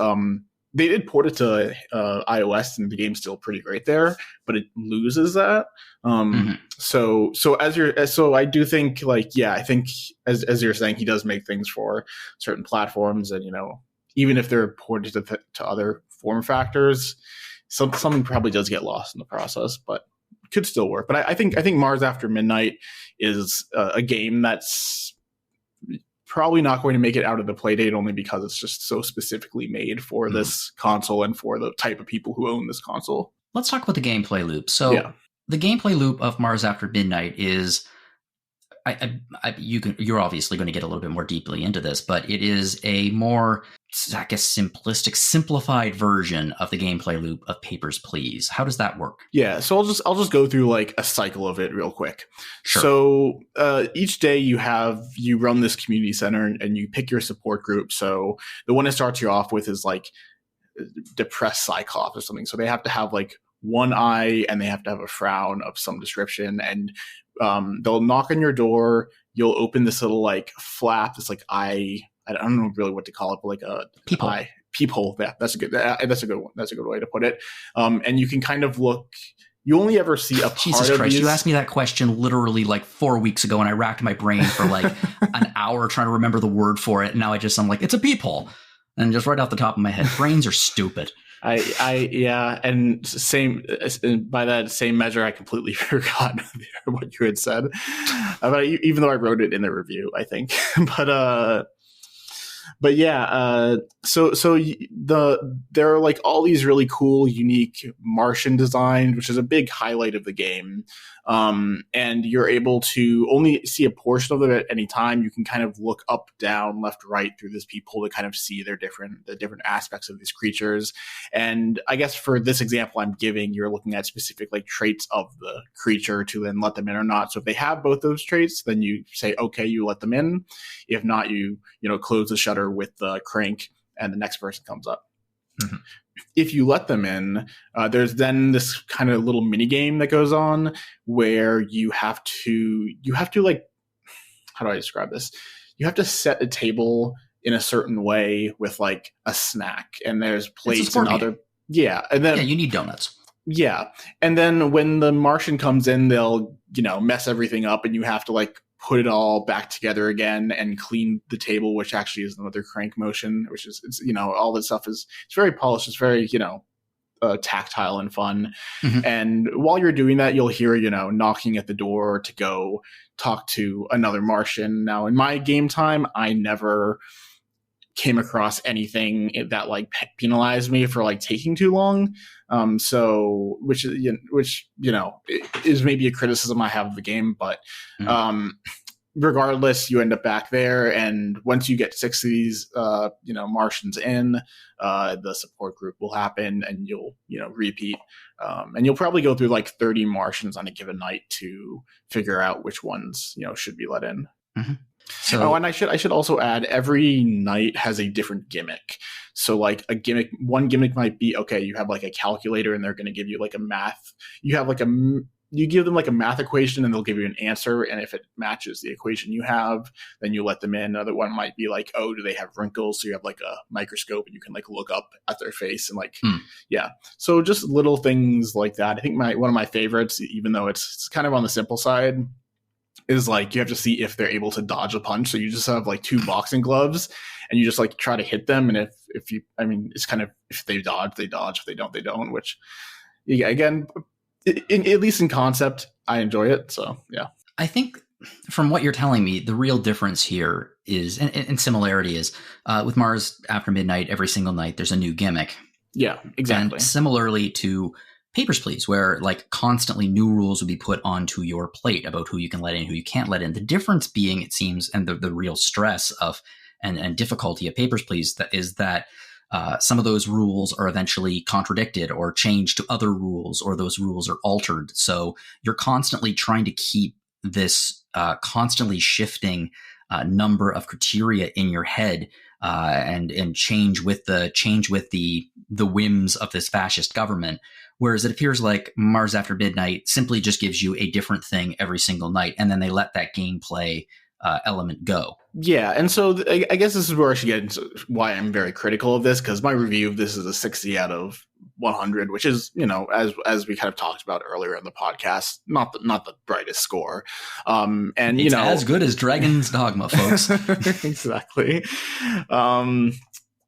they did port it to iOS, and the game's still pretty great there, but it loses that. So I do think, like, yeah, I think as you're saying, he does make things for certain platforms, and even if they're ported to other form factors, something probably does get lost in the process, but could still work. But I think Mars After Midnight is a game that's probably not going to make it out of the Playdate, only because it's just so specifically made for this console and for the type of people who own this console. Let's talk about the gameplay loop. So the gameplay loop of Mars After Midnight is, you're obviously going to get a little bit more deeply into this, but it is a more, I guess, simplified version of the gameplay loop of Papers, Please. How does that work? Yeah, so I'll just go through like a cycle of it real quick. Sure. So each day you run this community center and you pick your support group. So the one that starts you off with is like depressed Cyclops or something. So they have to have like one eye and they have to have a frown of some description, and they'll knock on your door. You'll open this little like flap, this like eye. I don't know really what to call it, but like a peephole. Yeah, that's a good one. That's a good way to put it. And you can kind of look. You only ever see a part Jesus of Christ! these. You asked me that question literally like 4 weeks ago, and I racked my brain for like an hour trying to remember the word for it. And now I'm like, it's a peephole, and just right off the top of my head, brains are stupid. Yeah, and same by that same measure, I completely forgot what you had said about it, even though I wrote it in the review, I think. But yeah, so there are like all these really cool, unique Martian designs, which is a big highlight of the game. And you're able to only see a portion of it at any time. You can kind of look up, down, left, right through this peephole to kind of see the different aspects of these creatures. And I guess for this example I'm giving, you're looking at specific like traits of the creature to then let them in or not. So if they have both those traits, then you say, okay, you let them in. If not, you close the shutter with the crank and the next person comes up. Mm-hmm. If you let them in, there's then this kind of little mini game that goes on where you have to like, how do I describe this? You have to set a table in a certain way with like a snack, and there's plates and other and then you need donuts. Yeah, and then when the Martian comes in, they'll mess everything up, and you have to like put it all back together again and clean the table, which actually is another crank motion, which is, all this stuff it's very polished. It's very, tactile and fun. Mm-hmm. And while you're doing that, you'll hear, knocking at the door to go talk to another Martian. Now in my game time, I never came across anything that like penalized me for like taking too long. So which is maybe a criticism I have of the game, but regardless, you end up back there, and once you get 6 of these Martians in, the support group will happen, and you'll repeat, and you'll probably go through like 30 Martians on a given night to figure out which ones should be let in. Mm-hmm. So, and I should also add, every night has a different gimmick. So like one gimmick might be, okay, you have like a calculator and they're going to give you like a math. You give them like a math equation and they'll give you an answer. And if it matches the equation you have, then you let them in. Another one might be like, oh, do they have wrinkles? So you have like a microscope and you can like look up at their face and like, yeah. So just little things like that. I think one of my favorites, even though it's kind of on the simple side, is like you have to see if they're able to dodge a punch. So you just have like 2 boxing gloves and you just like try to hit them. And it's kind of, if they dodge, they dodge. If they don't, they don't, which again, at least in concept, I enjoy it. So, yeah. I think from what you're telling me, the real difference here is, and similarity is, with Mars After Midnight, every single night, there's a new gimmick. Yeah, exactly. And similarly to Papers, Please, where like constantly new rules would be put onto your plate about who you can let in, who you can't let in. The difference being, it seems, and the real stress of and difficulty of Papers, Please, is that some of those rules are eventually contradicted or changed to other rules, or those rules are altered. So you're constantly trying to keep this constantly shifting number of criteria in your head, and change with the whims of this fascist government. Whereas it appears like Mars After Midnight simply just gives you a different thing every single night, and then they let that gameplay element go. Yeah, and so I guess this is where I should get into why I'm very critical of this, because my review of this is a 60 out of 100, which is, as we kind of talked about earlier in the podcast, not the brightest score. And it's as good as Dragon's Dogma, folks. Exactly.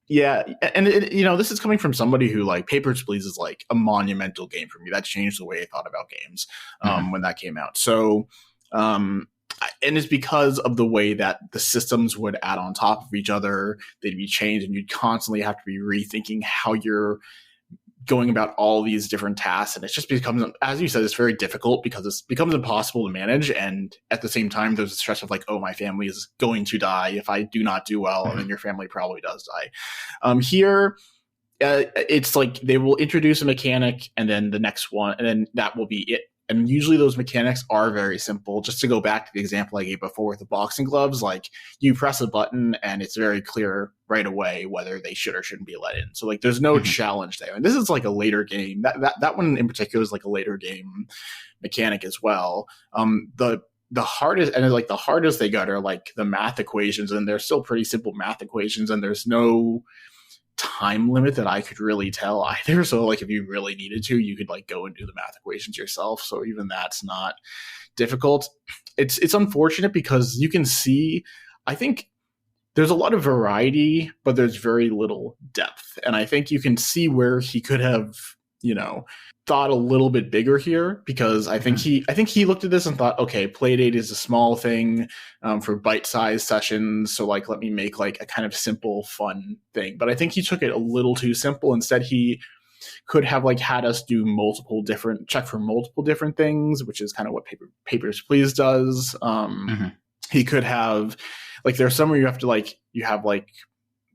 Yeah, and this is coming from somebody who, like, Papers, Please is like a monumental game for me. That changed the way I thought about games when that came out. So, and it's because of the way that the systems would add on top of each other. They'd be changed, and you'd constantly have to be rethinking how you're going about all these different tasks. And it just becomes, as you said, it's very difficult because it becomes impossible to manage. And at the same time, there's a stress of like, oh, my family is going to die if I do not do well. And then your family probably does die. Here, it's like they will introduce a mechanic, and then the next one, and then that will be it. And usually those mechanics are very simple. Just to go back to the example I gave before with the boxing gloves, like you press a button and it's very clear right away whether they should or shouldn't be let in. So like there's no challenge there. And this is like a later game. That one in particular is like a later game mechanic as well. The hardest, and like the hardest they got are like the math equations, and they're still pretty simple math equations, and there's no time limit that I could really tell either. So like if you really needed to, you could like go and do the math equations yourself. So even that's not difficult. It's unfortunate because you can see, I think there's a lot of variety, but there's very little depth. And I think you can see where he could have, thought a little bit bigger here, because I think he looked at this and thought, okay, Playdate is a small thing for bite-sized sessions, so like let me make like a kind of simple, fun thing. But I think he took it a little too simple. Instead, he could have like had us do check for multiple different things, which is kind of what Papers, Please does. He could have like, there's some where you have like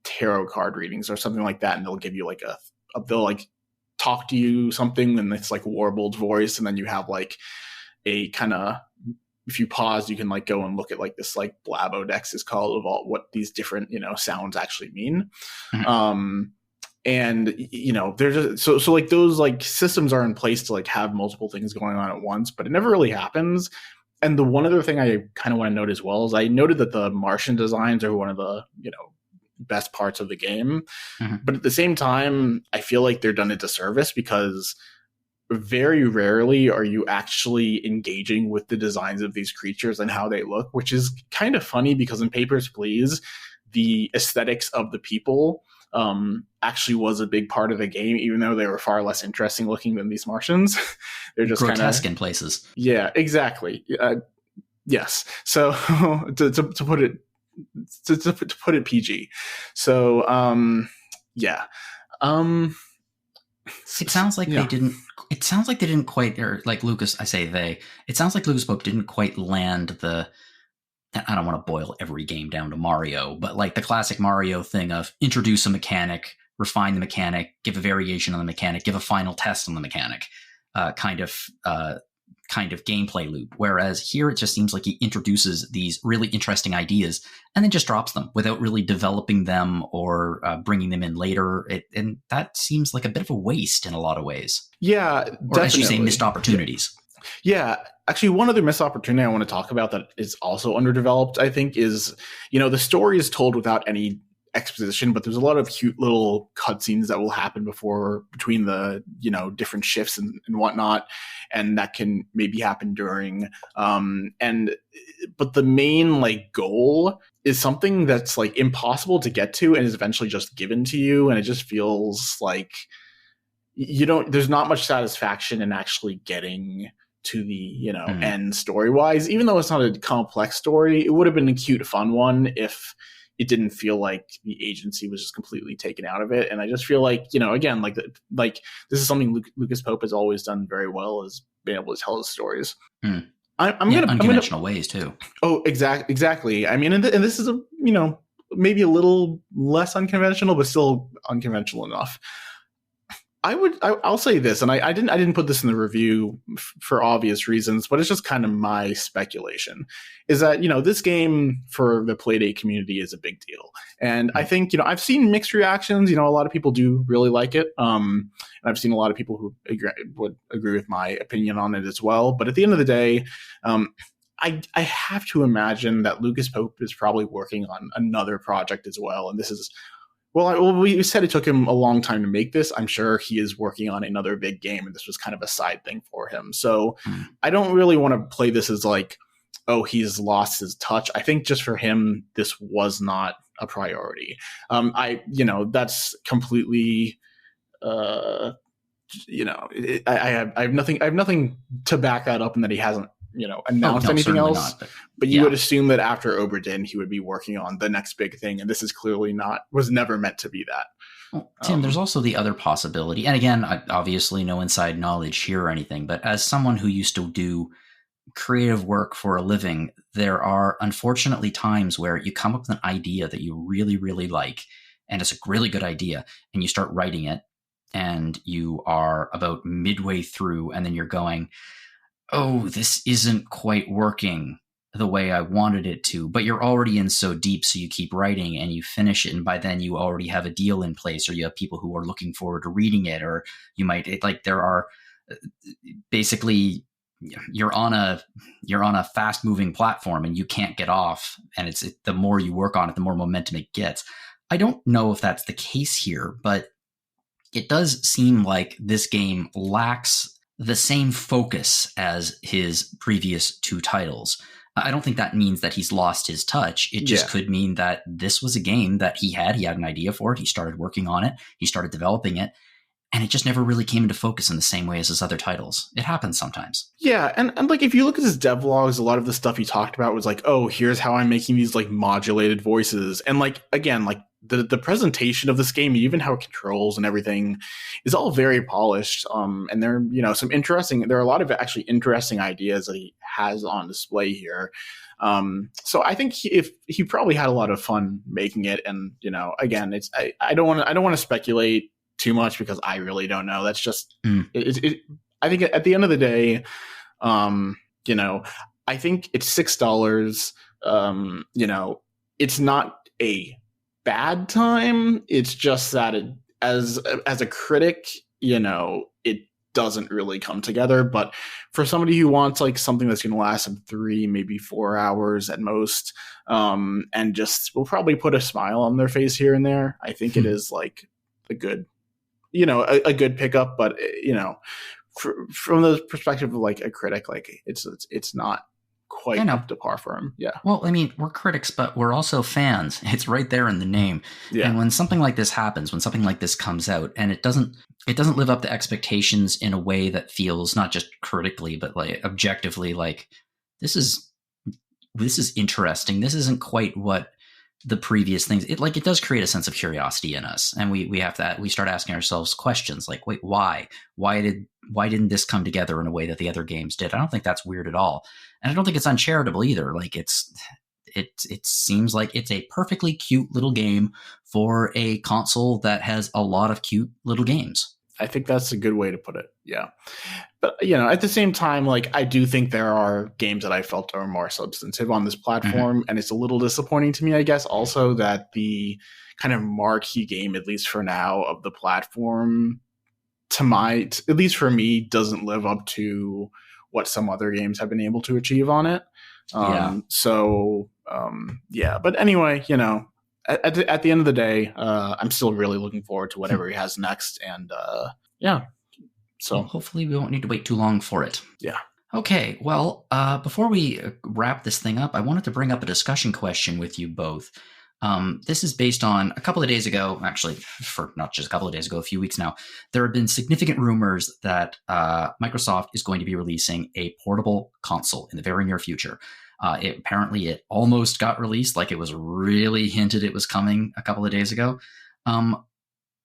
tarot card readings or something like that, and they'll give you like they'll like talk to you something, and it's like warbled voice, and then you have like a kind of, if you pause, you can like go and look at like this like blabodex is called, of all what these different sounds actually mean. And there's so like those like systems are in place to like have multiple things going on at once, but it never really happens. And the one other thing I kind of want to note as well is I noted that the Martian designs are one of the best parts of the game. But at the same time, I feel like they're done a disservice, because very rarely are you actually engaging with the designs of these creatures and how they look, which is kind of funny, because in Papers, Please, the aesthetics of the people actually was a big part of the game, even though they were far less interesting looking than these Martians. They're just grotesque in places. Yeah, exactly. Yes. So to put it to put it PG. So yeah. It sounds like they didn't. It sounds like they didn't quite, or like Lucas. I say they. It sounds like Lucas Pope didn't quite land the. I don't want to boil every game down to Mario, but like the classic Mario thing of introduce a mechanic, refine the mechanic, give a variation on the mechanic, give a final test on the mechanic, kind of gameplay loop. Whereas here, it just seems like he introduces these really interesting ideas and then just drops them without really developing them or bringing them in later. And that seems like a bit of a waste in a lot of ways. Yeah, or definitely. as you say, missed opportunities. Yeah. Actually, one other missed opportunity I want to talk about that is also underdeveloped, I think, is, the story is told without any exposition, but there's a lot of cute little cutscenes that will happen between the, different shifts and whatnot. And that can maybe happen during, but the main like goal is something that's like impossible to get to and is eventually just given to you. And it just feels like there's not much satisfaction in actually getting to the end story wise. Even though it's not a complex story, it would have been a cute, fun one if it didn't feel like the agency was just completely taken out of it. And I just feel like, again, like this is something Lucas Pope has always done very well, is being able to tell his stories. Unconventional ways too. Oh, exactly. I mean, and this is maybe a little less unconventional, but still unconventional enough. I'll say this, and I didn't put this in the review for obvious reasons, but it's just kind of my speculation, is that, this game for the Playdate community is a big deal. And I think, I've seen mixed reactions. A lot of people do really like it. And I've seen a lot of people who would agree with my opinion on it as well. But at the end of the day, I have to imagine that Lucas Pope is probably working on another project as well. And this is, we said it took him a long time to make this. I'm sure he is working on another big game, and this was kind of a side thing for him. So I don't really want to play this as like, oh, he's lost his touch. I think just for him, this was not a priority. That's completely, I have nothing to back that up, and that he hasn't, announced anything else. Not, but you would assume that after Obra Dinn, he would be working on the next big thing, and this is clearly was never meant to be that. Well, Tim, there's also the other possibility, and again, obviously no inside knowledge here or anything, but as someone who used to do creative work for a living, there are unfortunately times where you come up with an idea that you really, really like, and it's a really good idea, and you start writing it, and you are about midway through, and then you're going, oh, this isn't quite working the way I wanted it to, but you're already in so deep, so you keep writing and you finish it, and by then you already have a deal in place, or you have people who are looking forward to reading it, or you might, there are basically, you're on a fast moving platform and you can't get off, and the more you work on it, the more momentum it gets. I don't know if that's the case here, but it does seem like this game lacks the same focus as his previous two titles. I don't think that means that he's lost his touch. It just could mean that this was a game that he had an idea for it. He started working on it. He started developing it. And it just never really came into focus in the same way as his other titles. It happens sometimes. Yeah, and like if you look at his devlogs, a lot of the stuff he talked about was like, oh, here's how I'm making these like modulated voices. And like, again, like the presentation of this game, even how it controls and everything, is all very polished. And there, there are a lot of actually interesting ideas that he has on display here. So I think he probably had a lot of fun making it. And, again, I don't want to speculate too much because I really don't know. That's just I think at the end of the day, I think it's $6. It's not a bad time. It's just that as a critic, it doesn't really come together. But for somebody who wants like something that's going to last them 3, maybe 4 hours at most, and just will probably put a smile on their face here and there, I think it is like a good pickup. But from the perspective of like a critic, like it's not quite up to par for him. Yeah. Well, I mean, we're critics, but we're also fans. It's right there in the name. Yeah. And when something like this happens, when something like this comes out, and it doesn't live up to expectations in a way that feels not just critically, but like objectively, like this is interesting. This isn't quite what the previous things. It does create a sense of curiosity in us, and we start asking ourselves questions like, wait, why didn't this come together in a way that the other games did? I don't think that's weird at all. And I don't think it's uncharitable either. Like it seems like it's a perfectly cute little game for a console that has a lot of cute little games. I think that's a good way to put it. Yeah. But, at the same time, like, I do think there are games that I felt are more substantive on this platform. And it's a little disappointing to me, I guess, also that the kind of marquee game, at least for now, of the platform, at least for me, doesn't live up to what some other games have been able to achieve on it. But anyway, at the end of the day, I'm still really looking forward to whatever he has next. And so hopefully we won't need to wait too long for it. Yeah. Okay. Well, before we wrap this thing up, I wanted to bring up a discussion question with you both. This is based on a couple of days ago, actually, for not just a couple of days ago, a few weeks now, there have been significant rumors that Microsoft is going to be releasing a portable console in the very near future. Apparently it almost got released, like it was really hinted it was coming a couple of days ago.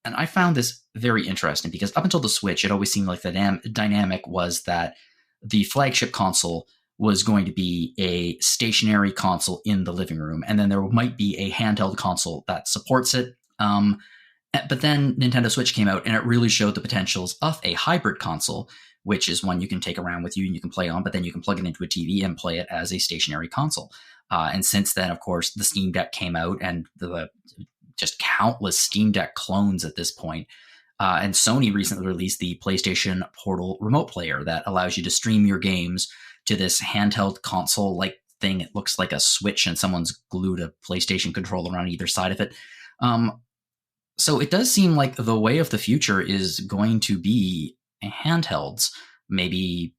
And I found this very interesting because up until the Switch, it always seemed like the dynamic was that the flagship console was going to be a stationary console in the living room, and then there might be a handheld console that supports it. But then Nintendo Switch came out, and it really showed the potentials of a hybrid console, which is one you can take around with you and you can play on, but then you can plug it into a TV and play it as a stationary console. And since then, of course, the Steam Deck came out, and the just countless Steam Deck clones at this point. And Sony recently released the PlayStation Portal remote player that allows you to stream your games to this handheld console like thing. It looks like a Switch and someone's glued a PlayStation controller on either side of it. So it does seem like the way of the future is going to be handhelds, maybe,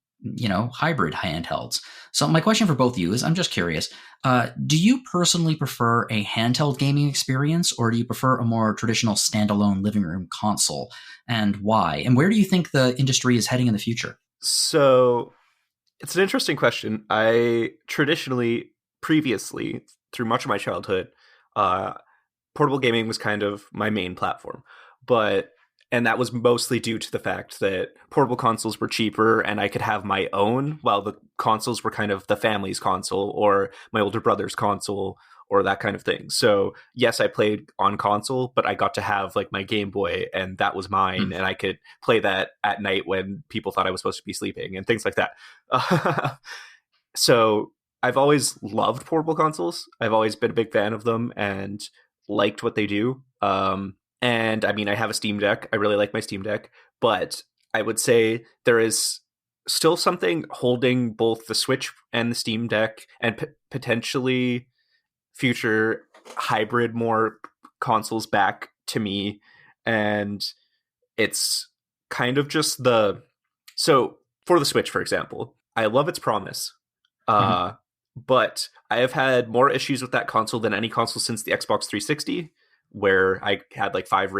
hybrid handhelds. So my question for both of you is, I'm just curious, do you personally prefer a handheld gaming experience, or do you prefer a more traditional standalone living room console, and why? And where do you think the industry is heading in the future? So it's an interesting question. I previously, through much of my childhood, portable gaming was kind of my main platform. And that was mostly due to the fact that portable consoles were cheaper and I could have my own, while the consoles were kind of the family's console or my older brother's console or that kind of thing. So yes, I played on console, but I got to have like my Game Boy and that was mine. And I could play that at night when people thought I was supposed to be sleeping and things like that. So I've always loved portable consoles. I've always been a big fan of them and liked what they do. And I mean, I have a Steam Deck. I really like my Steam Deck, but I would say there is still something holding both the Switch and the Steam Deck and potentially future hybrid more consoles back to me. And it's kind of just so for the Switch, for example, I love its promise. But I have had more issues with that console than any console since the Xbox 360. Where I had like 5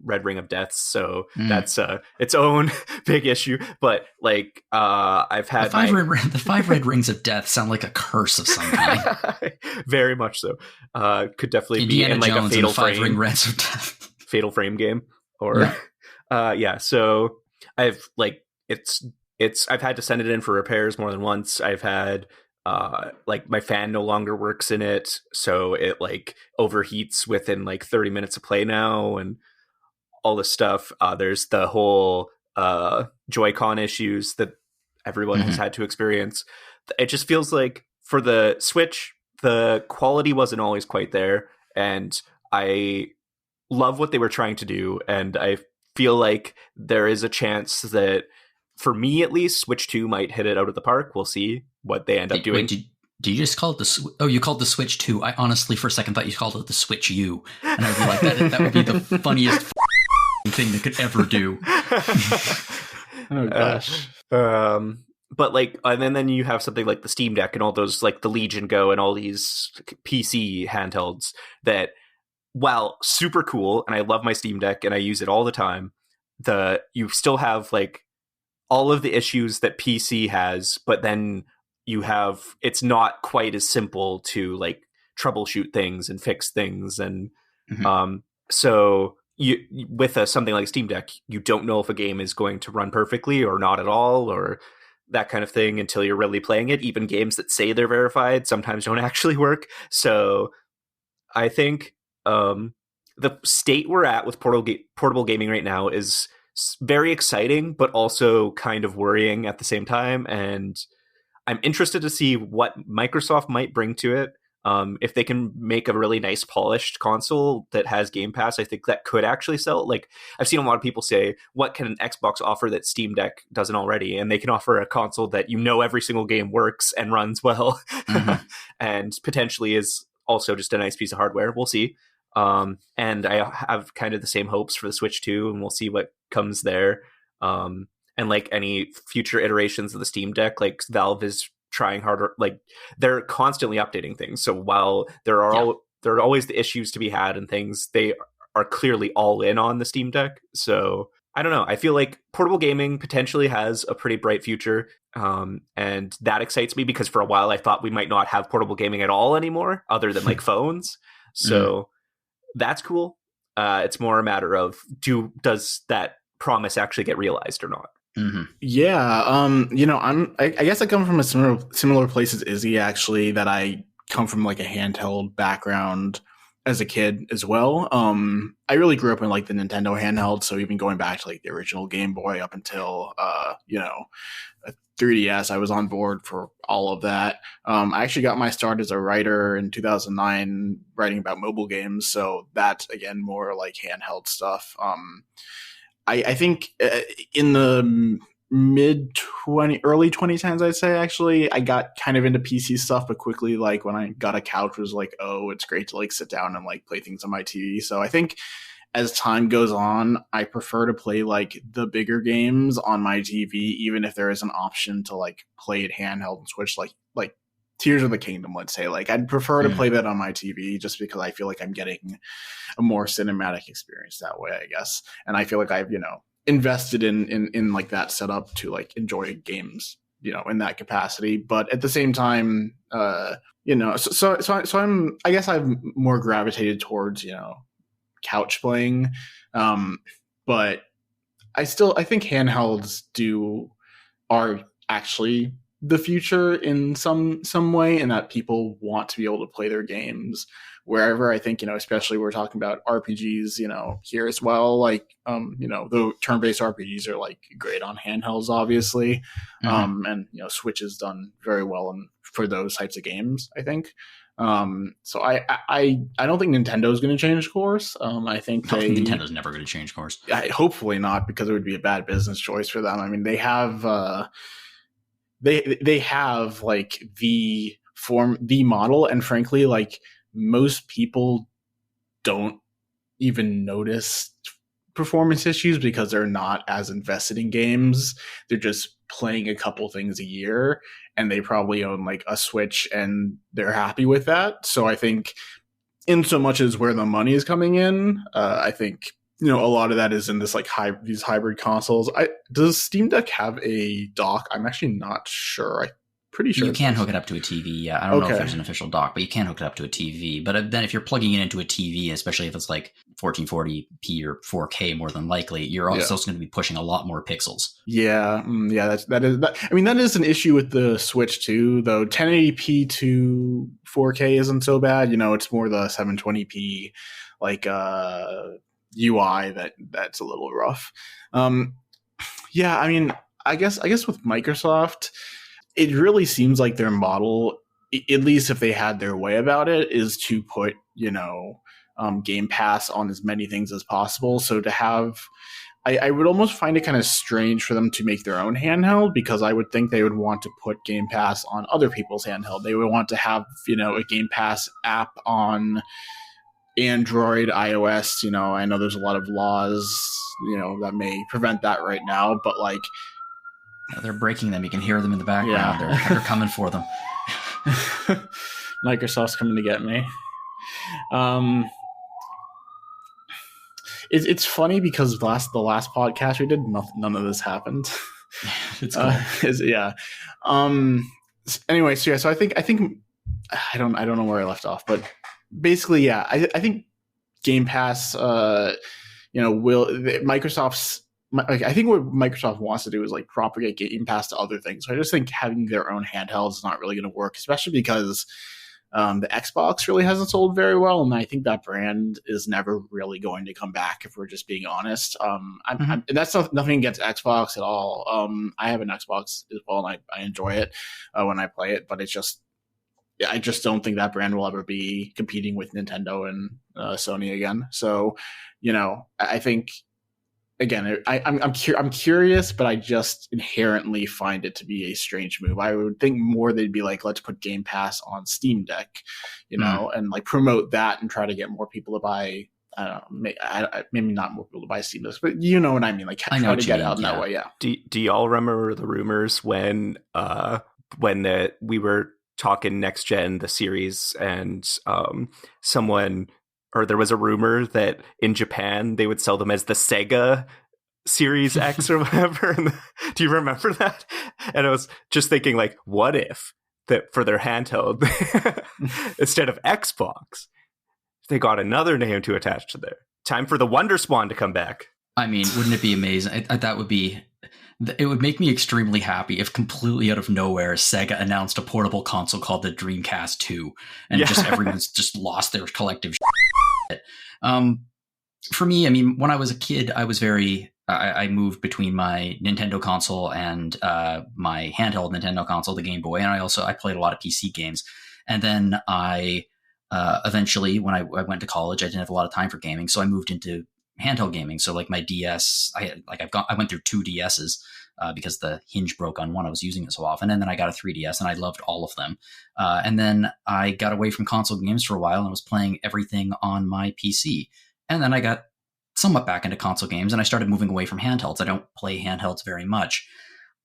red ring of deaths, so that's its own big issue. But like I've had the 5 red rings of death sound like a curse of some kind. Very much so. Could definitely Indiana be in like Jones a Fatal and 5 Frame ring reds of death. Fatal Frame game, or So I've like I've had to send it in for repairs more than once. I've had like my fan no longer works in it, so it like overheats within like 30 minutes of play now, and all this stuff. There's the whole Joy-Con issues that everyone has had to experience. It just feels like for the Switch, the quality wasn't always quite there, and I love what they were trying to do, and I feel like there is a chance that, for me at least, Switch 2 might hit it out of the park. We'll see what they end up doing. Wait, did you just call it you called the Switch 2? I honestly, for a second, thought you called it the Switch U. And I'd be like, that would be the funniest thing they could ever do. Oh, gosh. But like, and then you have something like the Steam Deck and all those, like the Legion Go and all these PC handhelds that, while super cool, and I love my Steam Deck and I use it all the time, you still have like all of the issues that PC has, but then it's not quite as simple to like troubleshoot things and fix things. And so with something like Steam Deck, you don't know if a game is going to run perfectly or not at all, or that kind of thing, until you're really playing it. Even games that say they're verified sometimes don't actually work. So I think the state we're at with portable gaming right now is very exciting, but also kind of worrying at the same time. And I'm interested to see what Microsoft might bring to it. If they can make a really nice polished console that has Game Pass, I think that could actually sell. Like, I've seen a lot of people say, what can an Xbox offer that Steam Deck doesn't already? And they can offer a console that every single game works and runs well, and potentially is also just a nice piece of hardware. We'll see. And I have kind of the same hopes for the Switch 2, and we'll see what comes there. And like any future iterations of the Steam Deck, like Valve is trying harder. Like, they're constantly updating things. So while there are always the issues to be had and things, they are clearly all in on the Steam Deck. So I don't know. I feel like portable gaming potentially has a pretty bright future. And that excites me, because for a while I thought we might not have portable gaming at all anymore, other than like phones. So that's cool. It's more a matter of, does that promise actually get realized or not? Yeah. I guess I come from a similar place as Izzy, actually, that I come from like a handheld background as a kid as well. I really grew up in like the Nintendo handheld. So even going back to like the original Game Boy up until, a 3DS, I was on board for all of that. I actually got my start as a writer in 2009, writing about mobile games. So that, again, more like handheld stuff. I think in the early 2010s, I'd say. Actually, I got kind of into PC stuff, but quickly, like when I got a couch, was like, oh, it's great to like sit down and like play things on my TV. So I think as time goes on, I prefer to play like the bigger games on my TV, even if there is an option to like play it handheld and Switch, like Tears of the Kingdom, let's say. Like I'd prefer to play that on my TV just because I feel like I'm getting a more cinematic experience that way, I guess. And I feel like I've, invested in like that setup to like enjoy games, in that capacity. But at the same time, so I guess I've more gravitated towards, couch playing. But I think handhelds are actually the future in some way, and that people want to be able to play their games wherever. I think, especially we're talking about RPGs, here as well. Like, the turn-based RPGs are like great on handhelds, obviously. And, Switch has done very well for those types of games, I think. So I don't think Nintendo's going to change course. I think Nintendo's never going to change course. Hopefully not, because it would be a bad business choice for them. I mean, they have, they have like the model, and frankly, like most people don't even notice performance issues because they're not as invested in games. They're just playing a couple things a year, and they probably own like a Switch and they're happy with that. So I think in so much as where the money is coming in, I think, a lot of that is in this like these hybrid consoles. Does Steam Deck have a dock? I'm actually not sure. Pretty sure you can hook it up to a TV. Yeah, I don't know if there's an official dock, but you can hook it up to a TV. But then if you're plugging it into a TV, especially if it's like 1440p or 4K, more than likely, you're also going to be pushing a lot more pixels. Yeah, that is an issue with the Switch too. Though 1080p to 4K isn't so bad. It's more the 720p like UI that's a little rough. Yeah, I mean, I guess with Microsoft, it really seems like their model, at least if they had their way about it, is to put, Game Pass on as many things as possible. So to have, I would almost find it kind of strange for them to make their own handheld, because I would think they would want to put Game Pass on other people's handheld. They would want to have, a Game Pass app on Android, iOS. I know there's a lot of laws, that may prevent that right now, but like, they're breaking them. You can hear them in the background. Yeah. They're coming for them. Microsoft's coming to get me. It's funny because the last podcast we did, none of this happened. It's cool. Yeah. Anyway, so I think I don't know where I left off, but basically, yeah, I think Game Pass, Microsoft's. I think what Microsoft wants to do is like propagate Game Pass to other things. So I just think having their own handhelds is not really going to work, especially because the Xbox really hasn't sold very well, and I think that brand is never really going to come back, if we're just being honest. And that's nothing against Xbox at all. I have an Xbox as well, and I enjoy it when I play it, but I just don't think that brand will ever be competing with Nintendo and Sony again. So, I think. Again, I'm curious, but I just inherently find it to be a strange move. I would think more they'd be like, let's put Game Pass on Steam Deck, and like promote that and try to get more people to buy. I don't know, maybe not more people to buy Steam Decks, but you know what I mean. Like try to get out in that way. Yeah. Do y'all remember the rumors when we were talking next gen, the series, and there was a rumor that in Japan they would sell them as the Sega Series X or whatever. Do you remember that? And I was just thinking, like, what if that for their handheld, instead of Xbox, they got another name to attach to there? Time for the Wonder Swan to come back. I mean, wouldn't it be amazing? It would make me extremely happy if completely out of nowhere Sega announced a portable console called the Dreamcast 2, and just everyone's just lost their collective shit. For me, I mean, when I was a kid, I was I moved between my Nintendo console and my handheld Nintendo console, the Game Boy, and I played a lot of PC games. And then I eventually, when I went to college, I didn't have a lot of time for gaming, so I moved into handheld gaming. So like my DS, I went through 2 DSs because the hinge broke on one. I was using it so often, and then I got a 3DS, and I loved all of them. And then I got away from console games for a while and was playing everything on my PC. And then I got somewhat back into console games, and I started moving away from handhelds. I don't play handhelds very much.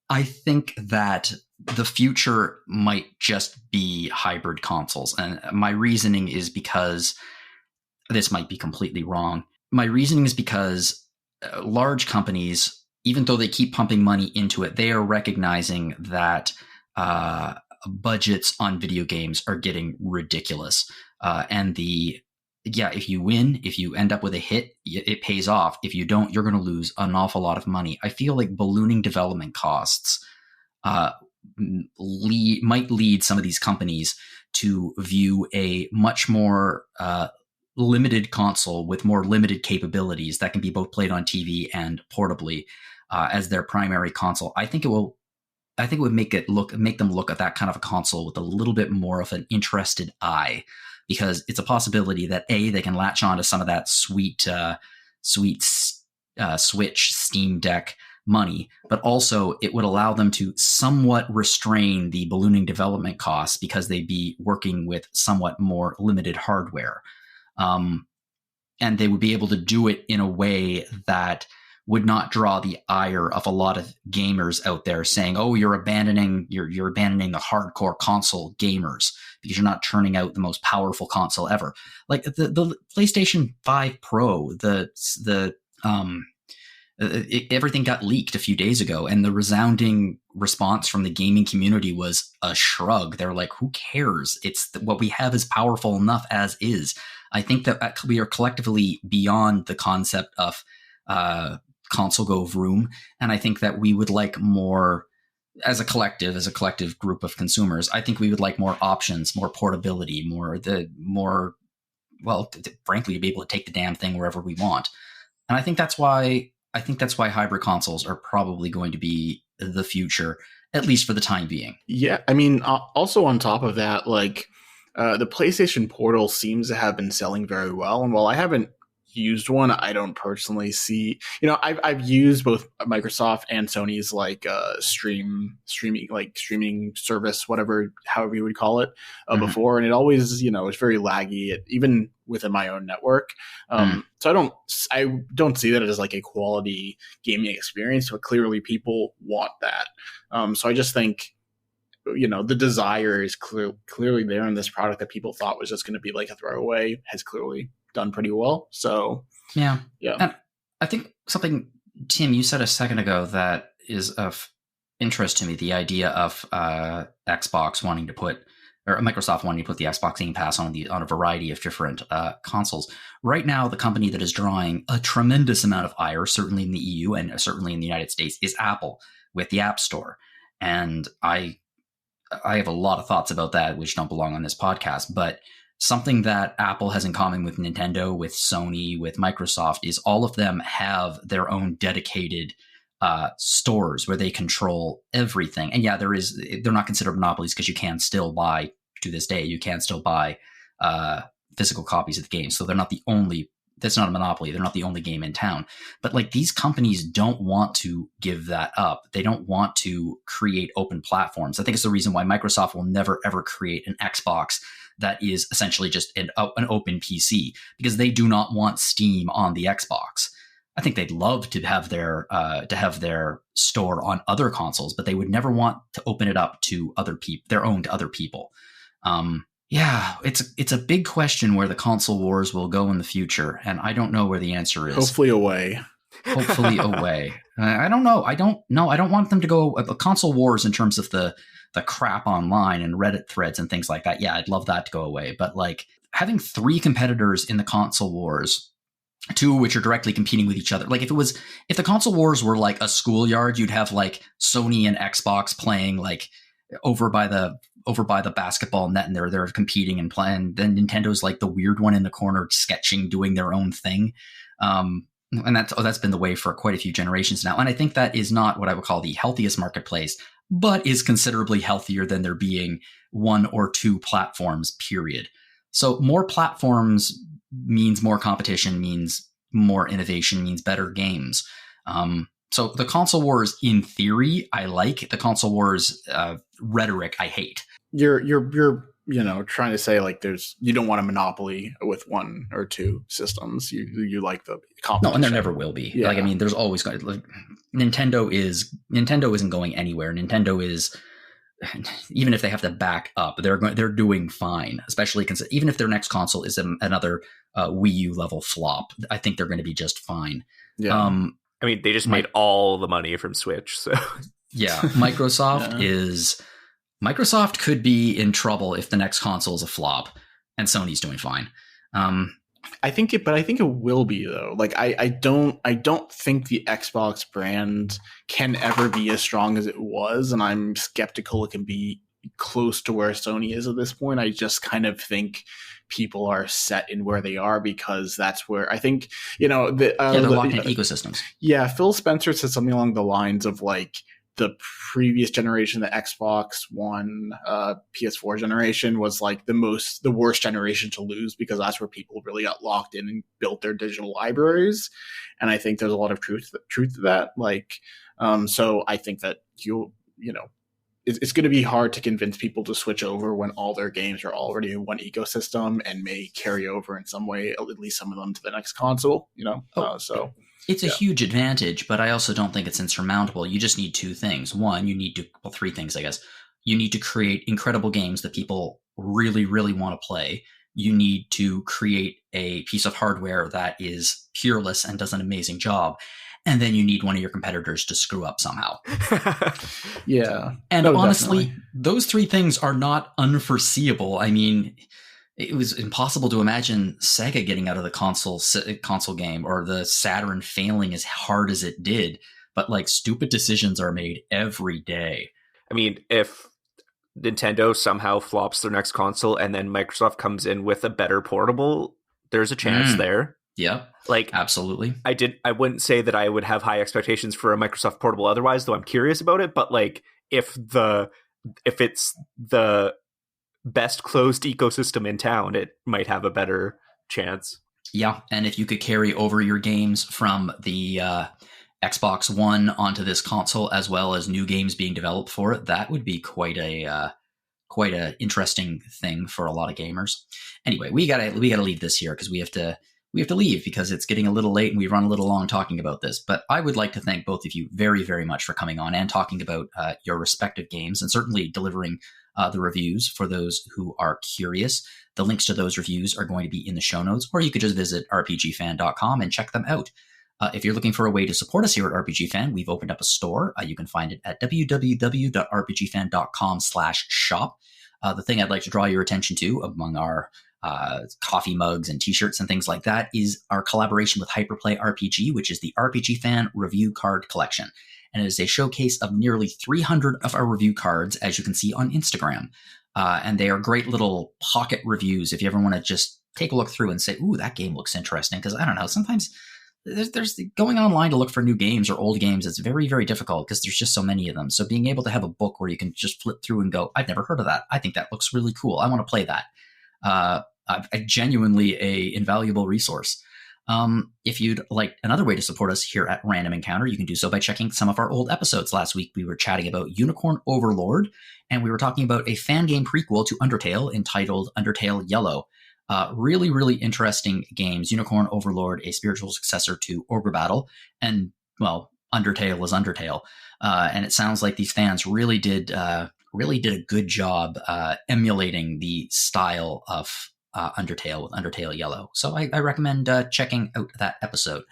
I think that the future might just be hybrid consoles. And my reasoning is because this might be completely wrong. My reasoning is because large companies, even though they keep pumping money into it, they are recognizing that budgets on video games are getting ridiculous. If you win, if you end up with a hit, it pays off. If you don't, you're going to lose an awful lot of money. I feel like ballooning development costs might lead some of these companies to view a much more limited console with more limited capabilities that can be both played on TV and portably as their primary console. I think it would make them look at that kind of a console with a little bit more of an interested eye, because it's a possibility that they can latch on to some of that sweet Switch, Steam Deck money, but also it would allow them to somewhat restrain the ballooning development costs because they'd be working with somewhat more limited hardware. And they would be able to do it in a way that would not draw the ire of a lot of gamers out there saying, "Oh, you're abandoning the hardcore console gamers because you're not turning out the most powerful console ever." Like the PlayStation 5 Pro, everything got leaked a few days ago, and the resounding response from the gaming community was a shrug. They're like, "Who cares? What we have is powerful enough as is." I think that we are collectively beyond the concept of console go vroom, and I think that we would like more, as a collective group of consumers. I think we would like more options, more portability, frankly, to be able to take the damn thing wherever we want. And I think that's why hybrid consoles are probably going to be the future, at least for the time being. Yeah, I mean, also on top of that, like the PlayStation Portal seems to have been selling very well. And while I haven't used one, I don't personally see, I've used both Microsoft and Sony's like streaming service, however you would call it, before, and it always, it's very laggy, even within my own network. So I don't see that as like a quality gaming experience, but clearly people want that. So I just think, the desire is clearly there, and this product that people thought was just going to be like a throwaway has clearly done pretty well. So yeah. And I think something, Tim, you said a second ago that is of interest to me, the idea of Xbox wanting to put, or Microsoft wanting to put the Xbox Game Pass on a variety of different consoles. Right now, the company that is drawing a tremendous amount of ire, certainly in the EU and certainly in the United States, is Apple with the App Store. And I have a lot of thoughts about that, which don't belong on this podcast, but something that Apple has in common with Nintendo, with Sony, with Microsoft is all of them have their own dedicated stores where they control everything. And yeah, they're not considered monopolies because you can still buy, to this day, physical copies of the game. So that's not a monopoly. They're not the only game in town. But like, these companies don't want to give that up. They don't want to create open platforms. I think it's the reason why Microsoft will never, ever create an Xbox that is essentially just an open PC, because they do not want Steam on the Xbox. I think they'd love to have their store on other consoles, but they would never want to open it up to other people, their own to other people. Yeah, it's a big question where the console wars will go in the future, and I don't know where the answer is. Hopefully away. I don't know. I don't want them to go console wars in terms of the crap online and Reddit threads and things like that. Yeah, I'd love that to go away. But like, having 3 competitors in the console wars, 2 of which are directly competing with each other. Like, if the console wars were like a schoolyard, you'd have like Sony and Xbox playing like over by the basketball net, and they're competing and playing. Then Nintendo's like the weird one in the corner, sketching, doing their own thing. And that's been the way for quite a few generations now. And I think that is not what I would call the healthiest marketplace, but is considerably healthier than there being 1 or 2 platforms, period. So more platforms means more competition, means more innovation means better games. So the console wars, in theory, I like. The console wars rhetoric, I hate. You're trying to say like you don't want a monopoly with one or two systems. You like the competition. No, and there never will be. Yeah. Like, I mean, there's always going to, like, Nintendo isn't going anywhere. Nintendo is, even if they have to back up, they're doing fine. Especially even if their next console is another Wii U level flop, I think they're going to be just fine. Yeah. I mean, they just made all the money from Switch, so yeah. Microsoft could be in trouble if the next console is a flop, and Sony's doing fine. I think it will be though. Like I don't think the Xbox brand can ever be as strong as it was, and I'm skeptical it can be close to where Sony is at this point. I just kind of think people are set in where they are because that's where I think they're locked in ecosystems. Yeah, Phil Spencer said something along the lines of like the previous generation, the Xbox One, PS4 generation was like the worst generation to lose because that's where people really got locked in and built their digital libraries. And I think there's a lot of truth to that. Like, so I think that it's going to be hard to convince people to switch over when all their games are already in one ecosystem and may carry over in some way, at least some of them, to the next console. It's a huge advantage, but I also don't think it's insurmountable. You just need two things. One, three things, I guess. You need to create incredible games that people really, really want to play. You need to create a piece of hardware that is peerless and does an amazing job. And then you need one of your competitors to screw up somehow. Yeah. And honestly, definitely. Those three things are not unforeseeable. I mean, it was impossible to imagine Sega getting out of the console game or the Saturn failing as hard as it did. But like, stupid decisions are made every day. I mean, if Nintendo somehow flops their next console and then Microsoft comes in with a better portable, there's a chance there. Yeah, like absolutely. I wouldn't say that I would have high expectations for a Microsoft portable otherwise, though I'm curious about it. But like, if it's the best closed ecosystem in town, it might have a better chance. Yeah, and if you could carry over your games from the Xbox One onto this console, as well as new games being developed for it, that would be quite a interesting thing for a lot of gamers. Anyway, we gotta leave this here because we have to leave because it's getting a little late and we run a little long talking about this. But I would like to thank both of you very, very much for coming on and talking about your respective games and certainly delivering the reviews for those who are curious. The links to those reviews are going to be in the show notes, or you could just visit rpgfan.com and check them out. If you're looking for a way to support us here at RPG Fan, we've opened up a store. You can find it at www.rpgfan.com/shop. The thing I'd like to draw your attention to among our coffee mugs and t-shirts and things like that is our collaboration with Hyperplay RPG, which is the RPG Fan review card collection. And it is a showcase of nearly 300 of our review cards, as you can see on Instagram. And they are great little pocket reviews if you ever want to just take a look through and say, ooh, that game looks interesting. Because I don't know, sometimes there's going online to look for new games or old games. It's very, very difficult because there's just so many of them. So being able to have a book where you can just flip through and go, I've never heard of that. I think that looks really cool. I want to play that. Genuinely a invaluable resource. If you'd like another way to support us here at Random Encounter, you can do so by checking some of our old episodes. Last week, we were chatting about Unicorn Overlord, and we were talking about a fan game prequel to Undertale entitled Undertale Yellow. Really, really interesting games. Unicorn Overlord, a spiritual successor to Ogre Battle, and, well, Undertale is Undertale. And it sounds like these fans really did a good job emulating the style of Undertale with Undertale Yellow. So I recommend checking out that episode.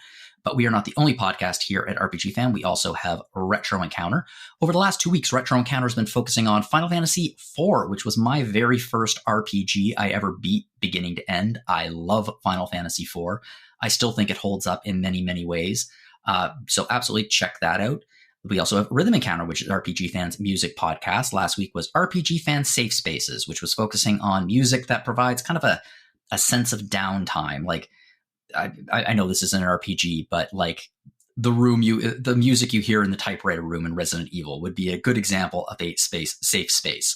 But we are not the only podcast here at RPG Fan. We also have Retro Encounter. Over the last 2 weeks, Retro Encounter has been focusing on Final Fantasy IV, which was my very first RPG I ever beat beginning to end. I love Final Fantasy IV. I still think it holds up in many, many ways. So absolutely check that out. We also have Rhythm Encounter, which is RPG Fan's music podcast. Last week was RPG Fan Safe Spaces, which was focusing on music that provides kind of a sense of downtime. Like, I know this isn't an RPG, but like the music you hear in the typewriter room in Resident Evil would be a good example of a safe space.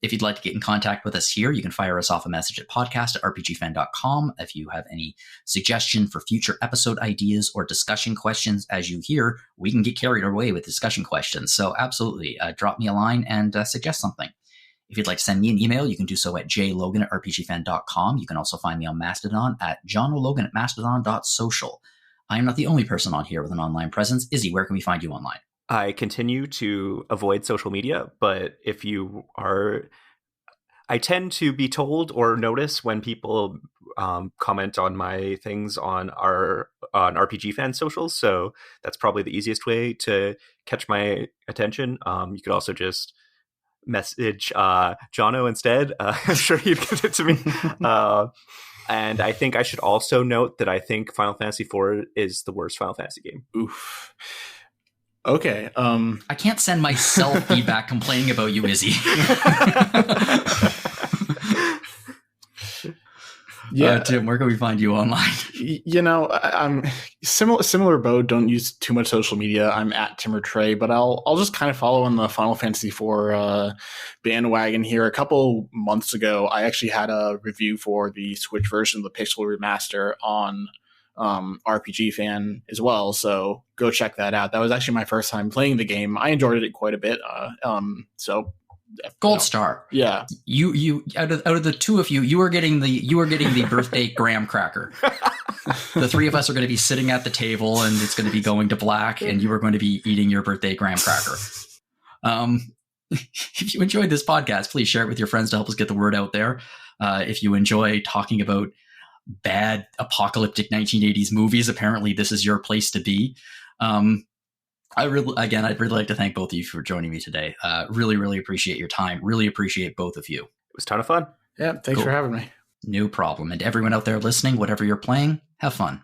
If you'd like to get in contact with us here, you can fire us off a message at podcast@rpgfan.com. If you have any suggestion for future episode ideas or discussion questions, as you hear, we can get carried away with discussion questions. So absolutely, drop me a line and suggest something. If you'd like to send me an email, you can do so at jlogan@rpgfan.com. You can also find me on Mastodon at johnlogan@mastodon.social. I am not the only person on here with an online presence. Izzy, where can we find you online? I continue to avoid social media, but if you are, I tend to be told or notice when people comment on my things on RPG Fan socials. So that's probably the easiest way to catch my attention. You could also just message Jono instead. I'm sure he'd get it to me. And I think I should also note that I think Final Fantasy IV is the worst Final Fantasy game. Oof. Okay. I can't send myself feedback complaining about you, Izzy. Yeah, Tim, where can we find you online? I'm similar boat. Don't use too much social media. I'm at Timur Trey, but I'll just kind of follow on the Final Fantasy IV bandwagon here. A couple months ago, I actually had a review for the Switch version of the Pixel Remaster on RPG Fan as well, so go check that out. That was actually my first time playing the game. I enjoyed it quite a bit. So gold star. Yeah, you out of the two of you, you are getting the birthday graham cracker. The three of us are going to be sitting at the table, and it's going to be going to black, and you are going to be eating your birthday graham cracker. If you enjoyed this podcast, please share it with your friends to help us get the word out there. If you enjoy talking about bad apocalyptic 1980s movies, apparently this is your place to be. I'd really like to thank both of you for joining me today. Really appreciate your time. Really appreciate both of you. It was a ton of fun. Yeah, thanks for having me. No problem. And to everyone out there listening, whatever you're playing, have fun.